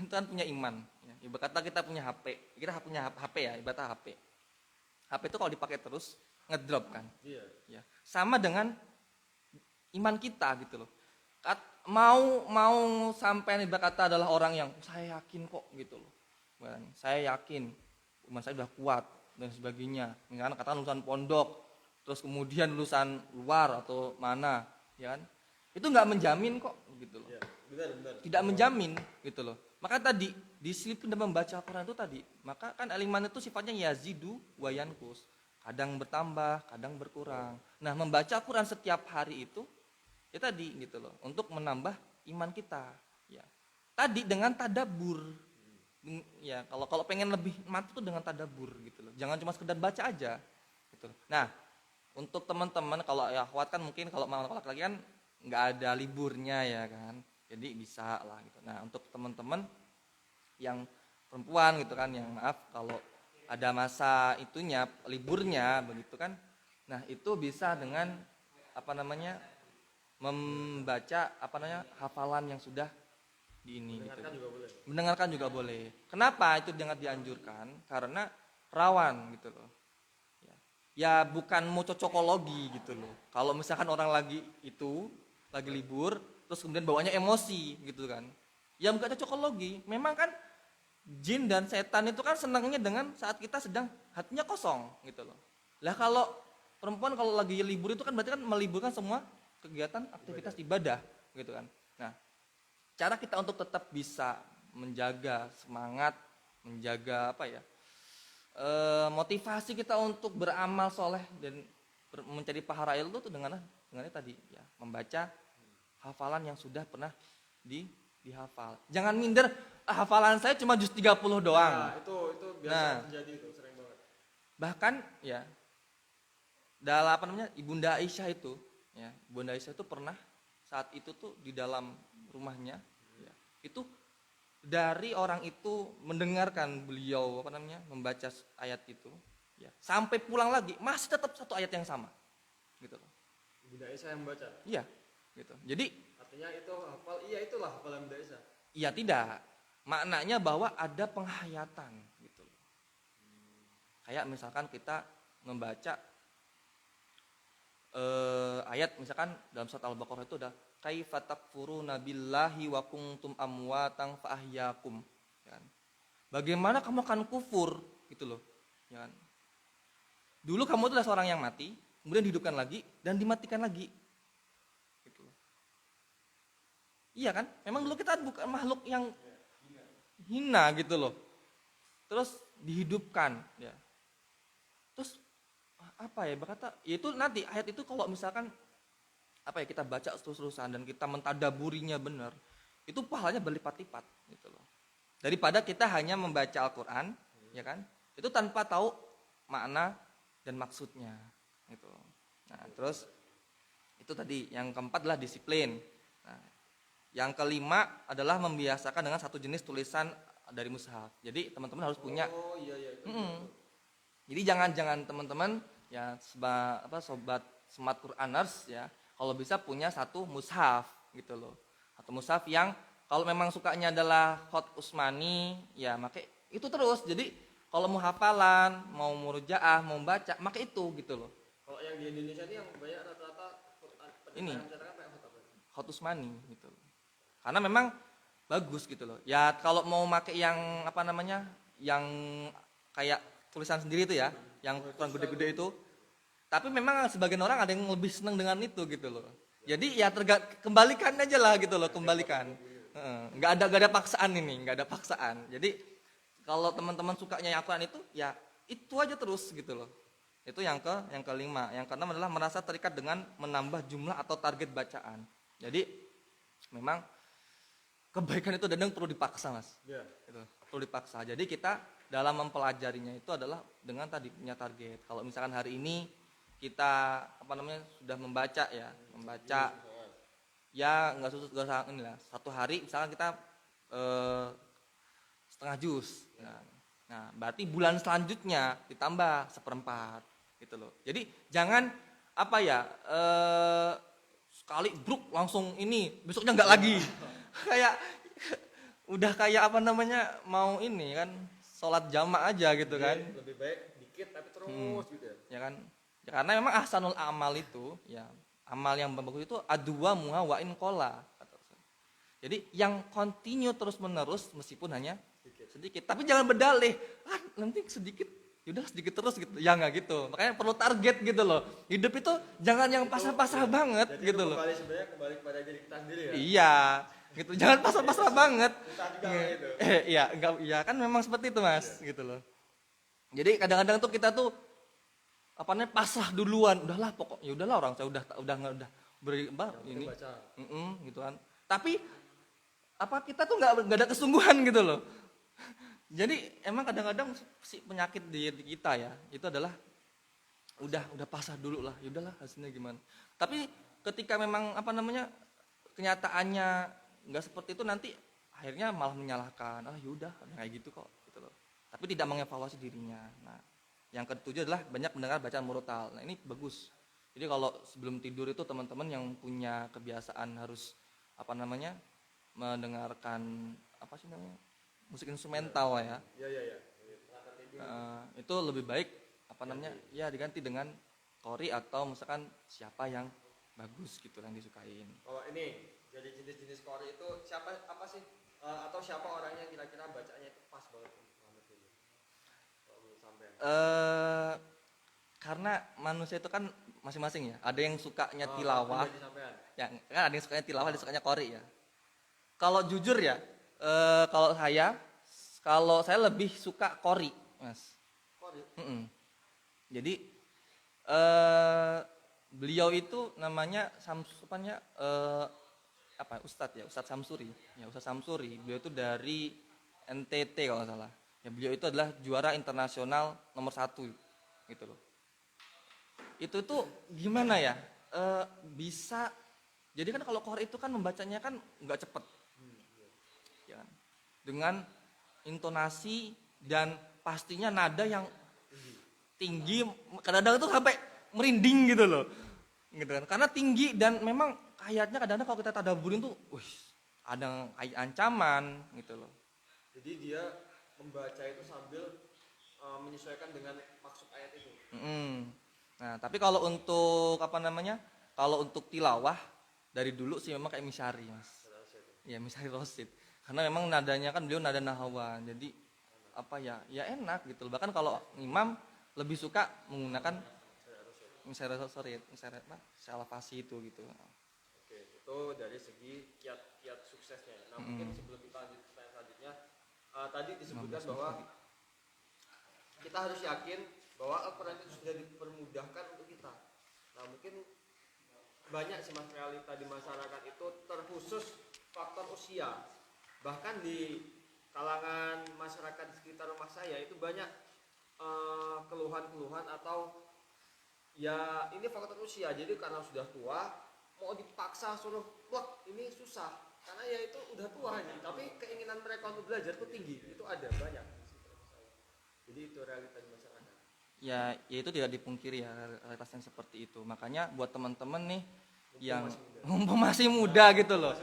kita kan punya iman. Ya. Ibarat kata kita punya HP, kita punya HP ya, ibarat HP. HP itu kalau dipakai terus ngedrop kan. Iya. Ya. Sama dengan iman kita gitu loh. Mau sampai ibarat kata adalah orang yang saya yakin kok gitu loh. Kan, saya yakin iman saya sudah kuat dan sebagainya. Misalkan katakan lulusan pondok, terus kemudian lulusan luar atau mana, ya kan? Itu nggak menjamin kok gitu loh. Iya, benar. Tidak menjamin gitu loh. Maka tadi disiplin dalam membaca Al-Quran itu tadi, maka kan al-iman itu sifatnya yazidu wa yankus, kadang bertambah, kadang berkurang. Nah, membaca Al-Quran setiap hari itu ya tadi gitu loh, untuk menambah iman kita. Ya. Tadi dengan tadabur. Ya, kalau pengen lebih mantap tuh dengan tadabur gitu loh. Jangan cuma sekedar baca aja gitu loh. Nah, untuk teman-teman kalau ya akhwat kan mungkin kalau mau laki-laki kan nggak ada liburnya ya kan. Jadi bisa lah gitu. Nah, untuk teman-teman yang perempuan gitu kan, yang maaf kalau ada masa itunya liburnya begitu kan. Nah, itu bisa dengan apa namanya? Membaca apa namanya? Hafalan yang sudah di ini gitu. Juga boleh. Mendengarkan juga boleh. Kenapa itu sangat dianjurkan? Karena rawan gitu loh. Ya bukan mau cocokologi gitu loh. Kalau misalkan orang lagi libur, terus kemudian bawanya emosi gitu kan. Ya bukan cocokologi. Memang kan jin dan setan itu kan senangnya dengan saat kita sedang hatinya kosong gitu loh. Lah kalau perempuan kalau lagi libur itu kan berarti kan meliburkan semua kegiatan aktivitas ibadah gitu kan. Nah, cara kita untuk tetap bisa menjaga semangat, menjaga apa ya, motivasi kita untuk beramal soleh dan mencari pahala ilmu itu dengan tadi ya, membaca hafalan yang sudah pernah dihafal. Jangan minder, hafalan saya cuma juz 30 doang. Nah, itu biasa terjadi, itu sering banget. Bahkan ya dalam apa namanya, Ibunda Aisyah itu ya, Ibunda Aisyah itu pernah saat itu tuh di dalam rumahnya ya, itu dari orang itu mendengarkan beliau apa namanya membaca ayat itu ya, sampai pulang lagi masih tetap satu ayat yang sama gitu loh. Ibunda Aisyah yang membaca. Iya gitu. Jadi artinya itu hafal, iya itulah hafalan Ibunda Aisyah. iya tidak. Maknanya bahwa ada penghayatan gitu loh. Kayak misalkan kita membaca ayat misalkan dalam surat Al-Baqarah itu ada kaifa takfuruna billahi wa kuntum amwatan fa ahyakum, ya kan? Bagaimana kamu akan kufur gitu loh, ya kan? Dulu kamu itu adalah seorang yang mati, kemudian dihidupkan lagi dan dimatikan lagi. Gitu loh. Iya kan? Memang dulu kita bukan makhluk yang hina gitu loh. Terus dihidupkan, ya. Terus apa ya berkata, yaitu nanti ayat itu kalau misalkan apa ya kita baca terus-terusan dan kita mentadaburinya benar, itu pahalanya berlipat-lipat gitu loh. Daripada kita hanya membaca Al-Qur'an, ya kan? Itu tanpa tahu makna dan maksudnya gitu. Nah, terus itu tadi yang keempat adalah disiplin. Nah, yang kelima adalah membiasakan dengan satu jenis tulisan dari mushaf. Jadi teman-teman harus punya. Oh iya. Jadi jangan teman-teman ya sobat Smart Quraners ya, kalau bisa punya satu mushaf gitu loh. Atau mushaf yang kalau memang sukanya adalah khot Utsmani ya pakai itu terus. Jadi kalau mau hafalan, mau murojaah, mau baca, pakai itu gitu loh. Kalau yang di Indonesia ini yang banyak rata-rata ini apa? khot Utsmani gitu loh. Karena memang bagus gitu loh. Ya kalau mau pakai yang apa namanya, yang kayak tulisan sendiri itu ya, yang kurang gede-gede itu. Tapi memang sebagian orang ada yang lebih senang dengan itu gitu loh. Jadi ya kembalikan aja lah gitu loh, kembalikan. Nggak ada paksaan ini, nggak ada paksaan. Jadi kalau teman-teman sukanya yang Al-Quran itu, ya itu aja terus gitu loh. Itu yang kelima. Yang keenam adalah merasa terikat dengan menambah jumlah atau target bacaan. Jadi memang kebaikan itu kadang perlu dipaksa, Mas. Iya. Gitu, perlu dipaksa. Jadi kita dalam mempelajarinya itu adalah dengan tadi punya target. Kalau misalkan hari ini kita apa namanya sudah membaca ya nggak usah inilah, satu hari misalkan kita setengah juz. Nah, berarti bulan selanjutnya ditambah seperempat gitu loh. Jadi jangan apa ya sekali bruk langsung ini, besoknya nggak lagi. Kayak udah kayak apa namanya, mau ini kan sholat jamak aja gitu kan. Lebih baik dikit tapi terus gitu ya. Ya kan, ya, karena memang ahsanul amal itu ya, amal yang bagus itu adwa muha wa in qola. Jadi yang continue terus menerus meskipun hanya sedikit, tapi jangan berdalih nanti sedikit, yaudah sedikit terus gitu, ya nggak gitu. Makanya perlu target gitu loh. Hidup itu jangan yang pasrah-pasrah banget Jadi gitu loh. sebenarnya kembali kepada diri kita sendiri ya. Iya, gitu. Jangan pasrah-pasrah banget. Susah juga gitu. Iya, enggak, ya kan memang seperti itu mas, gitu loh. Jadi kadang-kadang tuh kita tuh apa namanya, pasrah duluan, udahlah pokoknya udahlah, orang saya udah beri ini Baca. gitu kan. Tapi apa kita tuh nggak ada kesungguhan gitu loh. Jadi emang kadang-kadang si penyakit di kita ya itu adalah udah pasrah dulu lah, yaudahlah hasilnya gimana. Tapi ketika memang apa namanya kenyataannya nggak seperti itu, nanti akhirnya malah menyalahkan, yaudah kayak gitu kok gitu loh. Tapi tidak mengevaluasi dirinya. Nah, yang ketujuh adalah banyak mendengar bacaan murotal. Nah, ini bagus. Jadi kalau sebelum tidur itu teman-teman yang punya kebiasaan harus apa namanya mendengarkan apa sih namanya musik instrumental ya. Iya. Itu lebih baik apa namanya ya diganti dengan qori atau misalkan siapa yang bagus gitu yang disukain. Kalau ini jadi jenis-jenis qori itu apa sih atau siapa orangnya yang kira-kira bacanya itu pas banget untuk Muhammad ini? Kalau menurut sampean. Karena manusia itu kan masing-masing ya. Ada yang sukanya tilawah. Ya, kan ada yang sukanya tilawah, ada yang sukanya qori ya. Kalau jujur ya, kalau saya lebih suka qori, Mas. Qori. Jadi beliau itu namanya Ustadz Samsuri. Ya, Ustadz Samsuri. Beliau itu dari NTT kalau nggak salah. Ya, beliau itu adalah juara internasional nomor 1 gitu loh. Itu tuh gimana ya? Bisa. Jadi kan kalau qori itu kan membacanya kan nggak cepet. Ya, dengan intonasi dan pastinya nada yang tinggi, kadang-kadang itu sampai merinding gitu loh, gitu kan? Karena tinggi dan memang ayatnya kadang-kadang kalau kita tadaburin tuh, ada ancaman gitu loh. Jadi dia membaca itu sambil menyesuaikan dengan maksud ayat itu. Nah, tapi kalau untuk apa namanya, kalau untuk tilawah dari dulu sih memang kayak Misyari mas. Ya Misyari Rosid. Karena memang nadanya kan beliau nada nahawan, jadi apa ya enak gitu. Bahkan kalau imam lebih suka menggunakan Misyari Rosid, salafasi itu gitu. Oke, itu dari segi kiat suksesnya. Nah mungkin sebelum kita lanjut ke pertanyaan selanjutnya, tadi disebutkan bahwa kita harus yakin bahwa Al-Quran itu sudah dipermudahkan untuk kita. Nah mungkin banyak sih mas realita di masyarakat itu terkhusus faktor usia. Bahkan di kalangan masyarakat di sekitar rumah saya itu banyak keluhan-keluhan atau ya ini faktor usia. Jadi karena sudah tua mau dipaksa suruh plek ini susah karena ya itu udah tua ini. Tapi keinginan mereka untuk belajar itu tinggi, itu ada banyak. Jadi itu realita di masyarakat. Ya itu tidak dipungkiri ya realitasnya seperti itu. Makanya buat teman-teman nih yang mumpung masih muda gitu loh.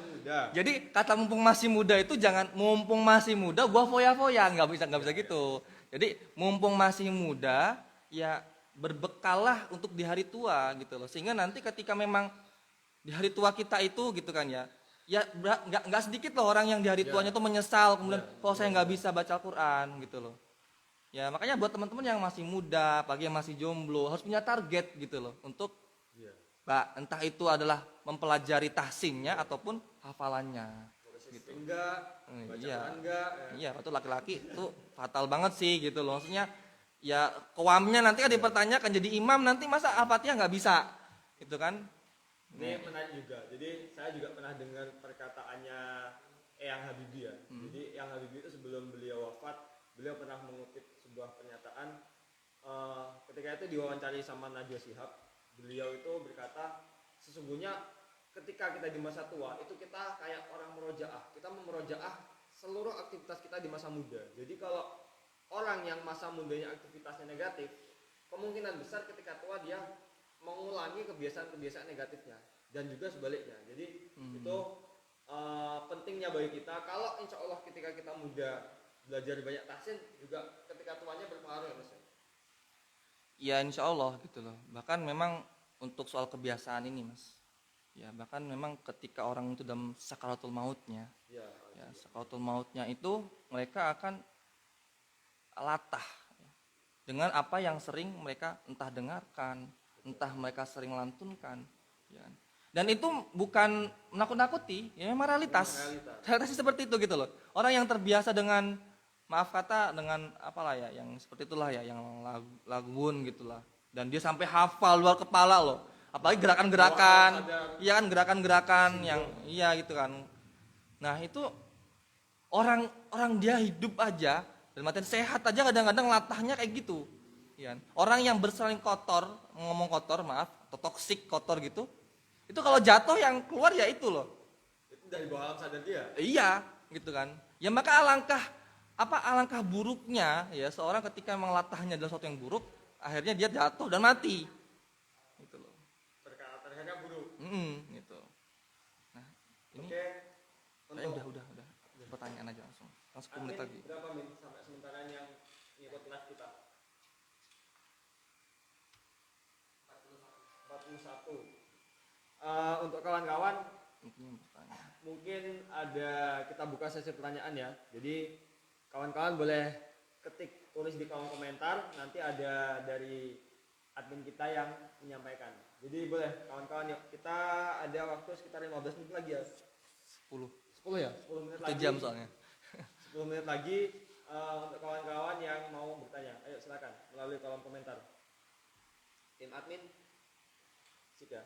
Jadi kata mumpung masih muda itu jangan mumpung masih muda gua foya-foya, nggak bisa gitu. Jadi mumpung masih muda ya berbekallah untuk di hari tua gitu loh. Sehingga nanti ketika memang di hari tua kita itu gitu kan ya nggak sedikit loh orang yang di hari tuanya tuh menyesal kemudian saya nggak bisa baca Al-Quran gitu loh. Ya makanya buat teman-teman yang masih muda, apalagi yang masih jomblo harus punya target gitu loh untuk entah itu adalah mempelajari tahsinnya ataupun hafalannya. Gitu. Iya, itu laki-laki itu fatal banget sih gitu loh. Maksudnya ya kewamnya nanti kan dipertanyakan jadi imam nanti masa Al-Fatihah nggak bisa, gitu kan? Ini menarik juga. Jadi saya juga pernah dengar perkataannya Eyang Habibie ya. Jadi Eyang Habibie itu sebelum beliau wafat, beliau pernah mengutip sebuah pernyataan ketika itu diwawancari sama Najwa Shihab. Beliau itu berkata, sesungguhnya ketika kita di masa tua itu kita kayak orang merojaah. Kita memerojaah seluruh aktivitas kita di masa muda. Jadi kalau orang yang masa mudanya aktivitasnya negatif, kemungkinan besar ketika tua dia mengulangi kebiasaan-kebiasaan negatifnya. dan juga sebaliknya. Jadi itu pentingnya bagi kita. Kalau insya Allah ketika kita muda belajar banyak tahsin, juga ketika tuanya berpengaruh ya Mas. Ya insya Allah gitu loh. Bahkan memang untuk soal kebiasaan ini Mas, ya bahkan memang ketika orang itu dalam sakaratul mautnya, Ya, ya sakaratul mautnya itu mereka akan latah dengan apa yang sering mereka entah dengarkan, entah mereka sering lantunkan, ya kan? Dan itu bukan menakut-nakuti, ya memang realitas. Realitas seperti itu gitu loh. Orang yang terbiasa dengan maaf kata dengan apalah ya, yang seperti itulah ya, yang lagun gitulah. Dan dia sampai hafal luar kepala loh. Apalagi gerakan-gerakan, iya kan gerakan-gerakan yang iya gitu kan. Nah, itu orang orang dia hidup aja dan mati sehat aja kadang-kadang latahnya kayak gitu. Ya kan? Orang yang bersaling kotor, ngomong kotor maaf, atau toksik kotor gitu, itu kalau jatuh yang keluar ya itu loh. itu dari bawah alam sadar dia. Iya, gitu kan. Ya maka alangkah buruknya ya seorang ketika memang latahnya adalah sesuatu yang buruk, akhirnya dia jatuh dan mati. Gitu loh. Terkadang buruk. Gitu. Nah, ini Oke. udah. Pertanyaan aja langsung. 10 menit lagi. Berapa Min sampai sementara yang ngikut live kita? 41. Untuk kawan-kawan mungkin ada kita buka sesi pertanyaan ya. Jadi kawan-kawan boleh ketik tulis di kolom komentar, nanti ada dari admin kita yang menyampaikan. Jadi boleh kawan-kawan yuk, kita ada waktu sekitar 15 menit lagi ya. 10 ya? 10 menit lagi. 1 jam soalnya. 10 menit lagi untuk kawan-kawan yang mau bertanya. Ayo silakan melalui kolom komentar. Tim admin sip ya.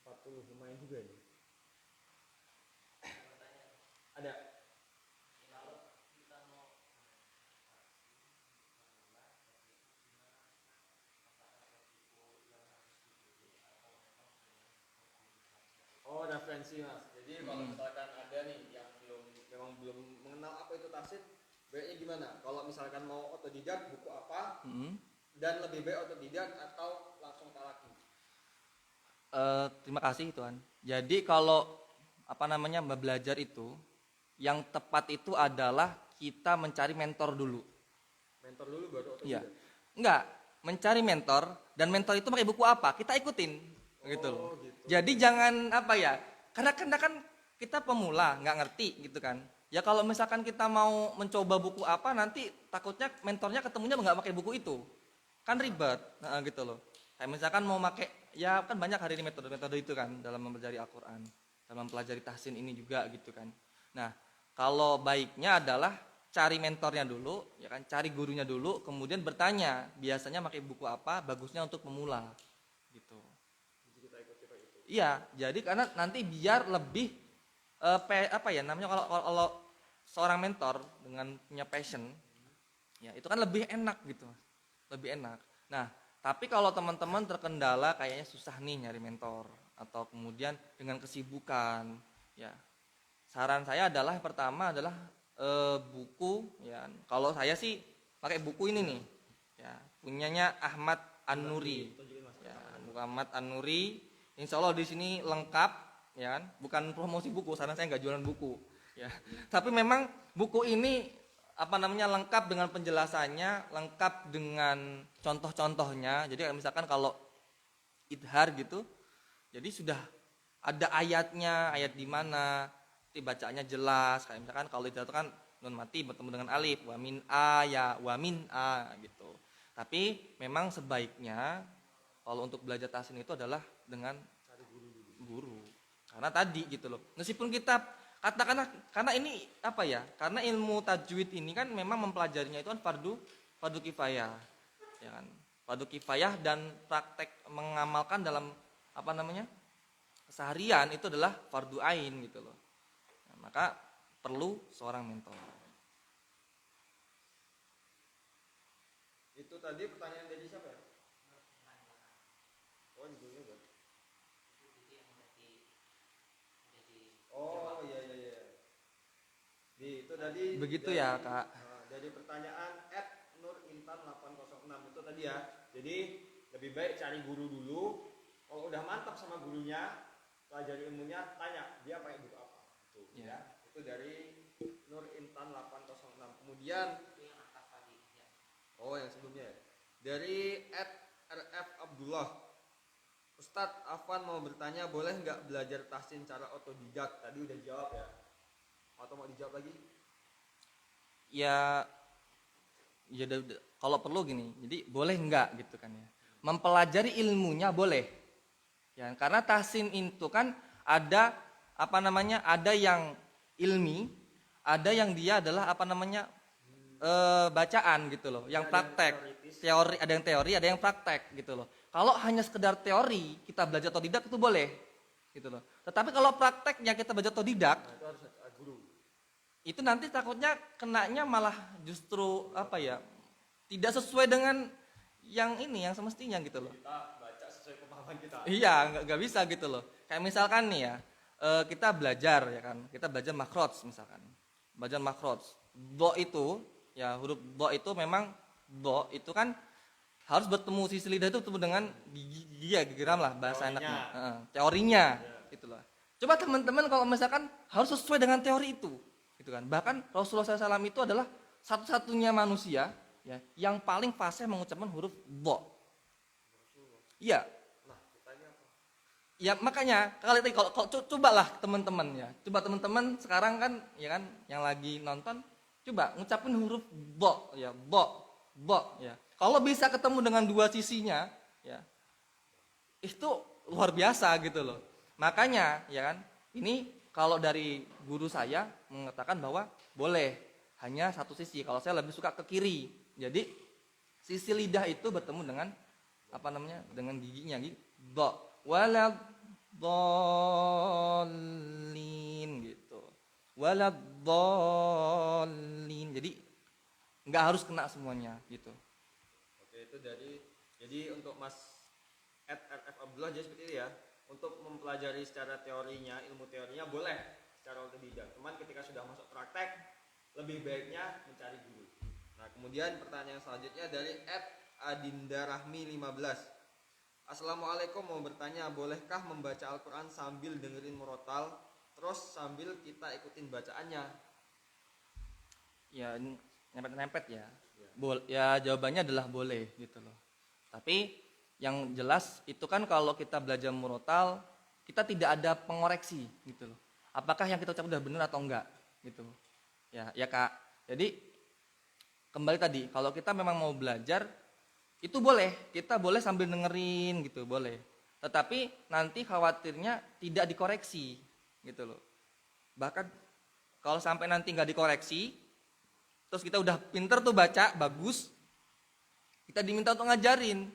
40 lumayan juga ini. Ada. Oh, referensi Mas. Jadi kalau misalkan ada nih yang memang belum mengenal apa itu tahsin, baiknya gimana? Kalau misalkan mau otodidak, buku apa? Dan lebih baik otodidak atau langsung talaki? Terima kasih Tuhan. Jadi kalau belajar itu yang tepat itu adalah kita mencari mentor dulu. Mentor dulu baru otodidak. Iya. Enggak, mencari mentor dan mentor itu pakai buku apa? Kita ikutin. Gitu loh. Gitu. Jadi jangan karena kan kita pemula, nggak ngerti gitu kan. Ya kalau misalkan kita mau mencoba buku apa nanti takutnya mentornya ketemunya nggak pakai buku itu. Kan ribet. Nah, gitu loh. Kayak misalkan mau pakai ya kan banyak hari ini metode-metode itu kan dalam mempelajari Al-Qur'an, dalam mempelajari tahsin ini juga gitu kan. Nah, kalau baiknya adalah cari mentornya dulu, ya kan, cari gurunya dulu, kemudian bertanya, biasanya pakai buku apa, bagusnya untuk pemula, gitu. Iya, jadi karena nanti biar lebih kalau seorang mentor dengan punya passion, ya itu kan lebih enak gitu, lebih enak. Nah, tapi kalau teman-teman terkendala kayaknya susah nih nyari mentor atau kemudian dengan kesibukan, ya saran saya adalah yang pertama adalah buku, ya. Kalau saya sih pakai buku ini nih, ya punyanya Ahmad An-Nuri, ya Muhammad An-Nuri. Insya Allah di sini lengkap, ya kan? Bukan promosi buku, karena saya nggak jualan buku, ya. Tapi memang buku ini lengkap dengan penjelasannya, lengkap dengan contoh-contohnya. Jadi misalkan kalau idhar gitu, jadi sudah ada ayatnya, ayat di mana, bacaannya jelas. Kayak misalkan kalau idhar itu kan nun mati bertemu dengan alif, wa min a ya wa min a gitu. Tapi memang sebaiknya kalau untuk belajar tahsin itu adalah dengan cari guru. Karena tadi gitu loh. Meskipun kita katakanlah karena ini karena ilmu tajwid ini kan memang mempelajarinya itu kan fardu kifayah. Ya kan? Fardu kifayah dan praktek mengamalkan dalam keseharian itu adalah fardu ain gitu loh. Nah, maka perlu seorang mentor. Itu tadi pertanyaan dari siapa ya? Oh, judulnya kan? Oh, iya. Itu tadi begitu dari, ya, Kak. Dari pertanyaan @nurintan806 itu tadi ya. Jadi lebih baik cari guru dulu. Kalau udah mantap sama gurunya, pelajari ilmunya, tanya dia pakai buku apa. Itu ya. Itu dari Nur Intan 806. Kemudian yang sebelumnya ya. Dari @rf Abdullah. Ustadz Afwan mau bertanya, boleh nggak belajar tahsin cara otodidak? Tadi udah jawab ya. Atau mau dijawab lagi? Ya, kalau perlu gini, jadi boleh nggak gitu kan ya. Mempelajari ilmunya boleh. Ya, karena tahsin itu kan ada ada yang ilmi, ada yang dia adalah bacaan gitu loh, yang praktek. Teori, ada yang teori, ada yang praktek gitu loh. Kalau hanya sekedar teori, kita belajar otodidak itu boleh gitu loh. Tetapi kalau prakteknya kita belajar otodidak, Nah, itu harus ada guru. itu nanti takutnya kenanya malah justru tidak sesuai dengan yang semestinya gitu loh. Kita baca sesuai pemahaman kita. Iya, nggak bisa gitu loh. Kayak misalkan nih ya, kita belajar ya kan, kita belajar makroj misalkan, belajar makroj. Do itu, ya huruf do itu memang do itu kan harus bertemu sisi lidah itu bertemu dengan gigi ya, gigiram lah bahasa Teorinya. enaknya. Teorinya, gitu loh. Coba teman-teman kalau misalkan harus sesuai dengan teori itu, gitu kan. Bahkan Rasulullah SAW itu adalah satu-satunya manusia ya yang paling fasih mengucapkan huruf do. Iya. Ya makanya kalau cobalah teman-teman ya. Coba teman-teman sekarang kan ya kan yang lagi nonton coba ngucapin huruf bo ya, bo ya. Kalau bisa ketemu dengan dua sisinya ya. Itu luar biasa gitu loh. Makanya ya kan ini kalau dari guru saya mengatakan bahwa boleh hanya satu sisi. Kalau saya lebih suka ke kiri. Jadi sisi lidah itu bertemu dengan dengan giginya gitu. Bo waladhdallin gitu. Waladhdallin. Jadi nggak harus kena semuanya gitu. Oke, itu jadi untuk Mas @rf Abdullah jadi seperti itu ya. Untuk mempelajari secara teorinya, ilmu teorinya boleh secara otodidak. Cuman ketika sudah masuk praktek, lebih baiknya mencari guru. Nah, kemudian pertanyaan selanjutnya dari @adindarahmi15. Assalamualaikum, mau bertanya, bolehkah membaca Al-Quran sambil dengerin murotal, terus sambil kita ikutin bacaannya? Ya nempet-nempet ya. Ya jawabannya adalah boleh gitu loh. Tapi yang jelas itu kan kalau kita belajar murotal, kita tidak ada pengoreksi gitu loh. Apakah yang kita ucap udah benar atau enggak gitu. Ya Kak. Jadi kembali tadi, kalau kita memang mau belajar itu boleh, kita boleh sambil dengerin gitu, boleh. Tetapi nanti khawatirnya tidak dikoreksi gitu loh. Bahkan kalau sampai nanti nggak dikoreksi, terus kita udah pinter tuh baca, bagus, kita diminta untuk ngajarin,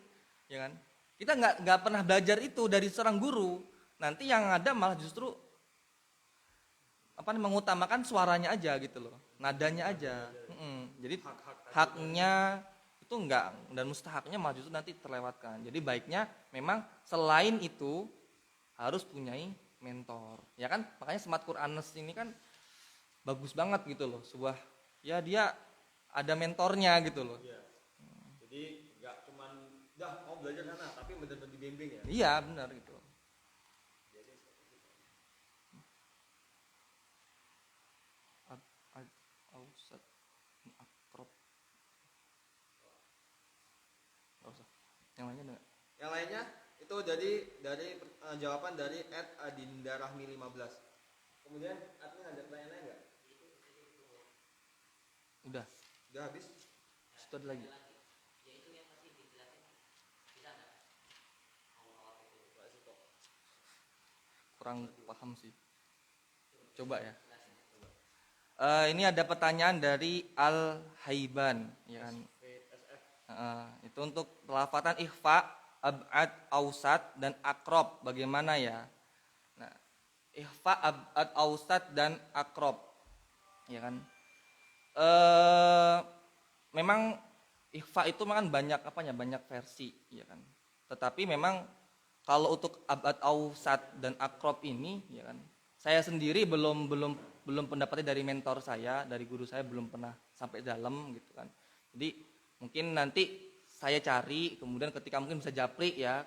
ya kan? Kita nggak pernah belajar itu dari seorang guru, nanti yang ada malah justru mengutamakan suaranya aja gitu loh, nadanya aja. Jadi haknya itu enggak, dan mustahaknya malah justru nanti terlewatkan. Jadi baiknya memang selain itu harus punyai mentor, ya kan? Makanya Smart Quranes ini kan bagus banget gitu loh, sebuah ya dia ada mentornya gitu loh. Iya. Jadi nggak cuman dah mau belajar sana, tapi benar-benar dibimbing ya. Iya benar gitu. Ausat akrab. Yang lainnya enggak? Yang lainnya itu dari jawaban dari @adindarahmi15. Kemudian admin ada pertanyaan lain nggak? Udah Habis? Situ ada lagi. Kurang paham sih. Coba ya. Ini ada pertanyaan dari Al Haiban, ya kan? Itu untuk pelafatan ikhfa, ab'ad, ausat dan akrob. Bagaimana ya? Nah, ikhfa, ab'ad, ausat dan akrob, ya kan? Memang ikhfa itu kan banyak versi, ya kan? Tetapi memang kalau untuk ab'ad, ausat dan akrob ini, ya kan? Saya sendiri belum pendapatnya dari mentor saya, dari guru saya belum pernah sampai dalam gitu kan. Jadi mungkin nanti saya cari, kemudian ketika mungkin bisa japri ya,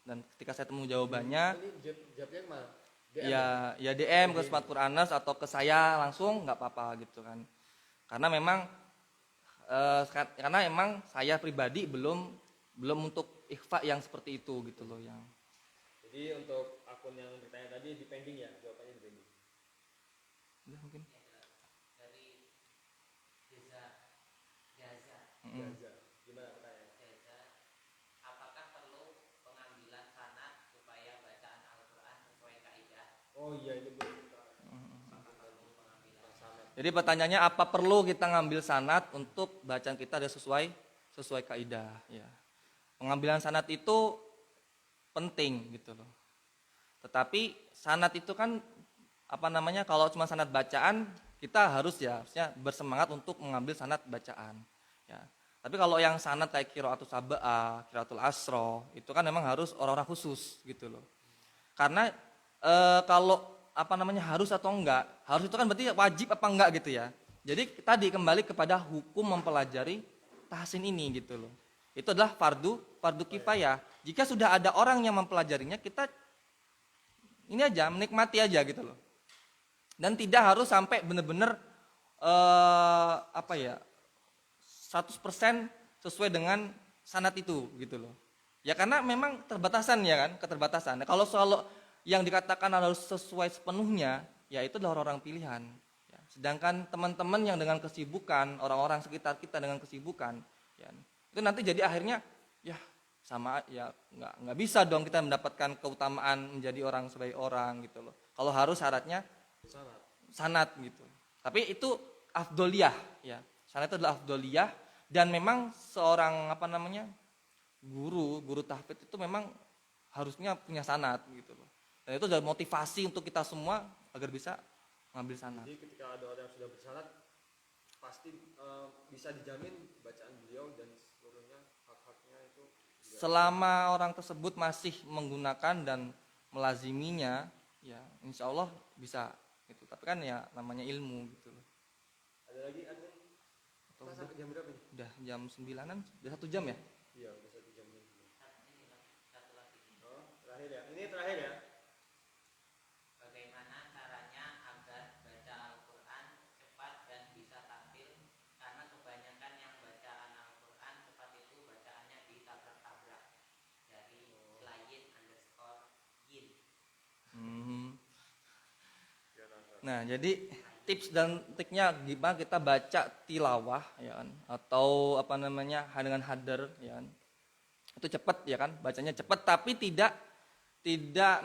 dan ketika saya temu jawabannya, Ini jawabnya kemana? ya DM ke Smart Quranas atau ke saya langsung nggak apa-apa gitu kan. Karena memang saya pribadi belum untuk ikhfa yang seperti itu gitu loh yang. Jadi untuk akun yang bertanya tadi di pending ya, jawabannya di pending. Udah mungkin. Dari Gaza. Gaza. Gimana pertanyaannya? Apakah perlu pengambilan sanad supaya bacaan Al-Quran sesuai kaidah? Oh iya itu belum. Jadi pertanyaannya apa perlu kita ngambil sanad untuk bacaan kita ada sesuai kaidah ya. Pengambilan sanad itu penting gitu loh. Tetapi sanad itu kan kalau cuma sanad bacaan kita harusnya bersemangat untuk mengambil sanad bacaan ya. Tapi kalau yang sanad kayak qiraatul sab'ah, qiraatul asro itu kan memang harus orang-orang khusus gitu loh. Karena kalau harus atau enggak, harus itu kan berarti wajib apa enggak gitu ya. Jadi tadi kembali kepada hukum mempelajari tahsin ini gitu loh. Itu adalah fardu kifayah. Jika sudah ada orang yang mempelajarinya, kita ini aja menikmati aja gitu loh. Dan tidak harus sampai benar-benar 100% sesuai dengan sanad itu gitu loh. Ya karena memang keterbatasan. Nah, kalau soal yang dikatakan harus sesuai sepenuhnya, ya itu adalah orang-orang pilihan. Ya. Sedangkan teman-teman yang dengan kesibukan, orang-orang sekitar kita dengan kesibukan, ya, itu nanti jadi akhirnya ya sama ya nggak bisa dong kita mendapatkan keutamaan menjadi orang sebagai orang gitu loh. Kalau harus syaratnya sanad gitu. Tapi itu afdoliyah ya. Sanad itu adalah afdoliyah dan memang seorang guru tahfidz itu memang harusnya punya sanad gitu loh. Dan itu adalah motivasi untuk kita semua agar bisa ngambil sanad. Jadi ketika ada orang yang sudah bersanad pasti bisa dijamin bacaan beliau dan seluruhnya hak-haknya itu juga. Selama orang tersebut masih menggunakan dan melaziminya, ya insya Allah bisa gitu. Tapi kan ya namanya ilmu gitu loh. Ada lagi admin? Sampai jam berapa nih? Udah jam 9-an, udah 1 jam ya? Iya, udah 1 jam nih. Oh, terakhir ya. Ini terakhir ya. Bagaimana caranya agar baca Al-Quran cepat dan bisa tampil? Karena kebanyakan yang bacaan Al-Quran cepat itu bacaannya ditabrak-tabrak. Dari _yin. Nah, jadi tips dan triknya gimana kita baca tilawah ya kan atau dengan hadar ya kan. Itu cepat ya kan, bacanya cepat tapi tidak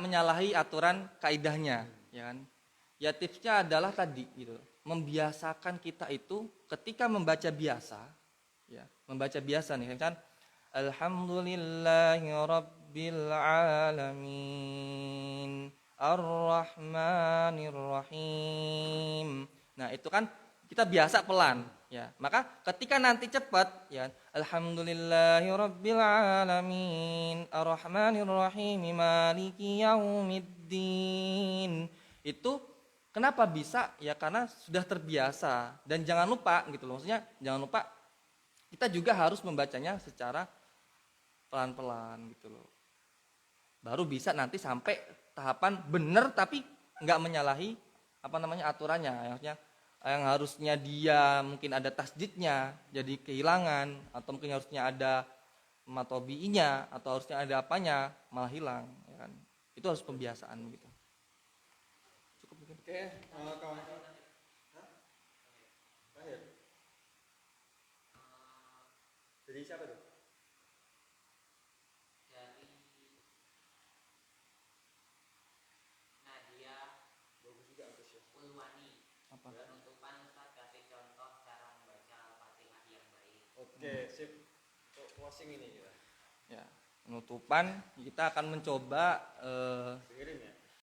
menyalahi aturan kaidahnya ya kan. Ya tipsnya adalah tadi gitu. Membiasakan kita itu ketika membaca biasa ya, membaca biasa nih kan. Alhamdulillahirabbil alamin. Ar-Rahmanir-Rahim. Nah, itu kan kita biasa pelan ya. Maka ketika nanti cepat ya, Alhamdulillahirabbil alamin, Ar-Rahmanir-Rahim, Maliki yaumiddin. Itu kenapa bisa? Ya karena sudah terbiasa dan jangan lupa gitu loh. Maksudnya jangan lupa kita juga harus membacanya secara pelan-pelan gitu loh. Baru bisa nanti sampai tahapan benar tapi nggak menyalahi aturannya. Maksudnya yang harusnya dia mungkin ada tasdidnya jadi kehilangan atau mungkin harusnya ada matobi'inya atau harusnya ada apanya malah hilang ya kan. Itu harus pembiasaan gitu. Cukup mungkin. Oke, kawan-kawan. Terakhir. Jadi siapa tuh? Dari Nadia Ulwani. Apa? Penutupan Ustaz kasih contoh cara membaca Al-Fatihah yang baik. Oke, sip. Untuk closing ini kita. Ya, penutupan kita akan mencoba Dengerin ya.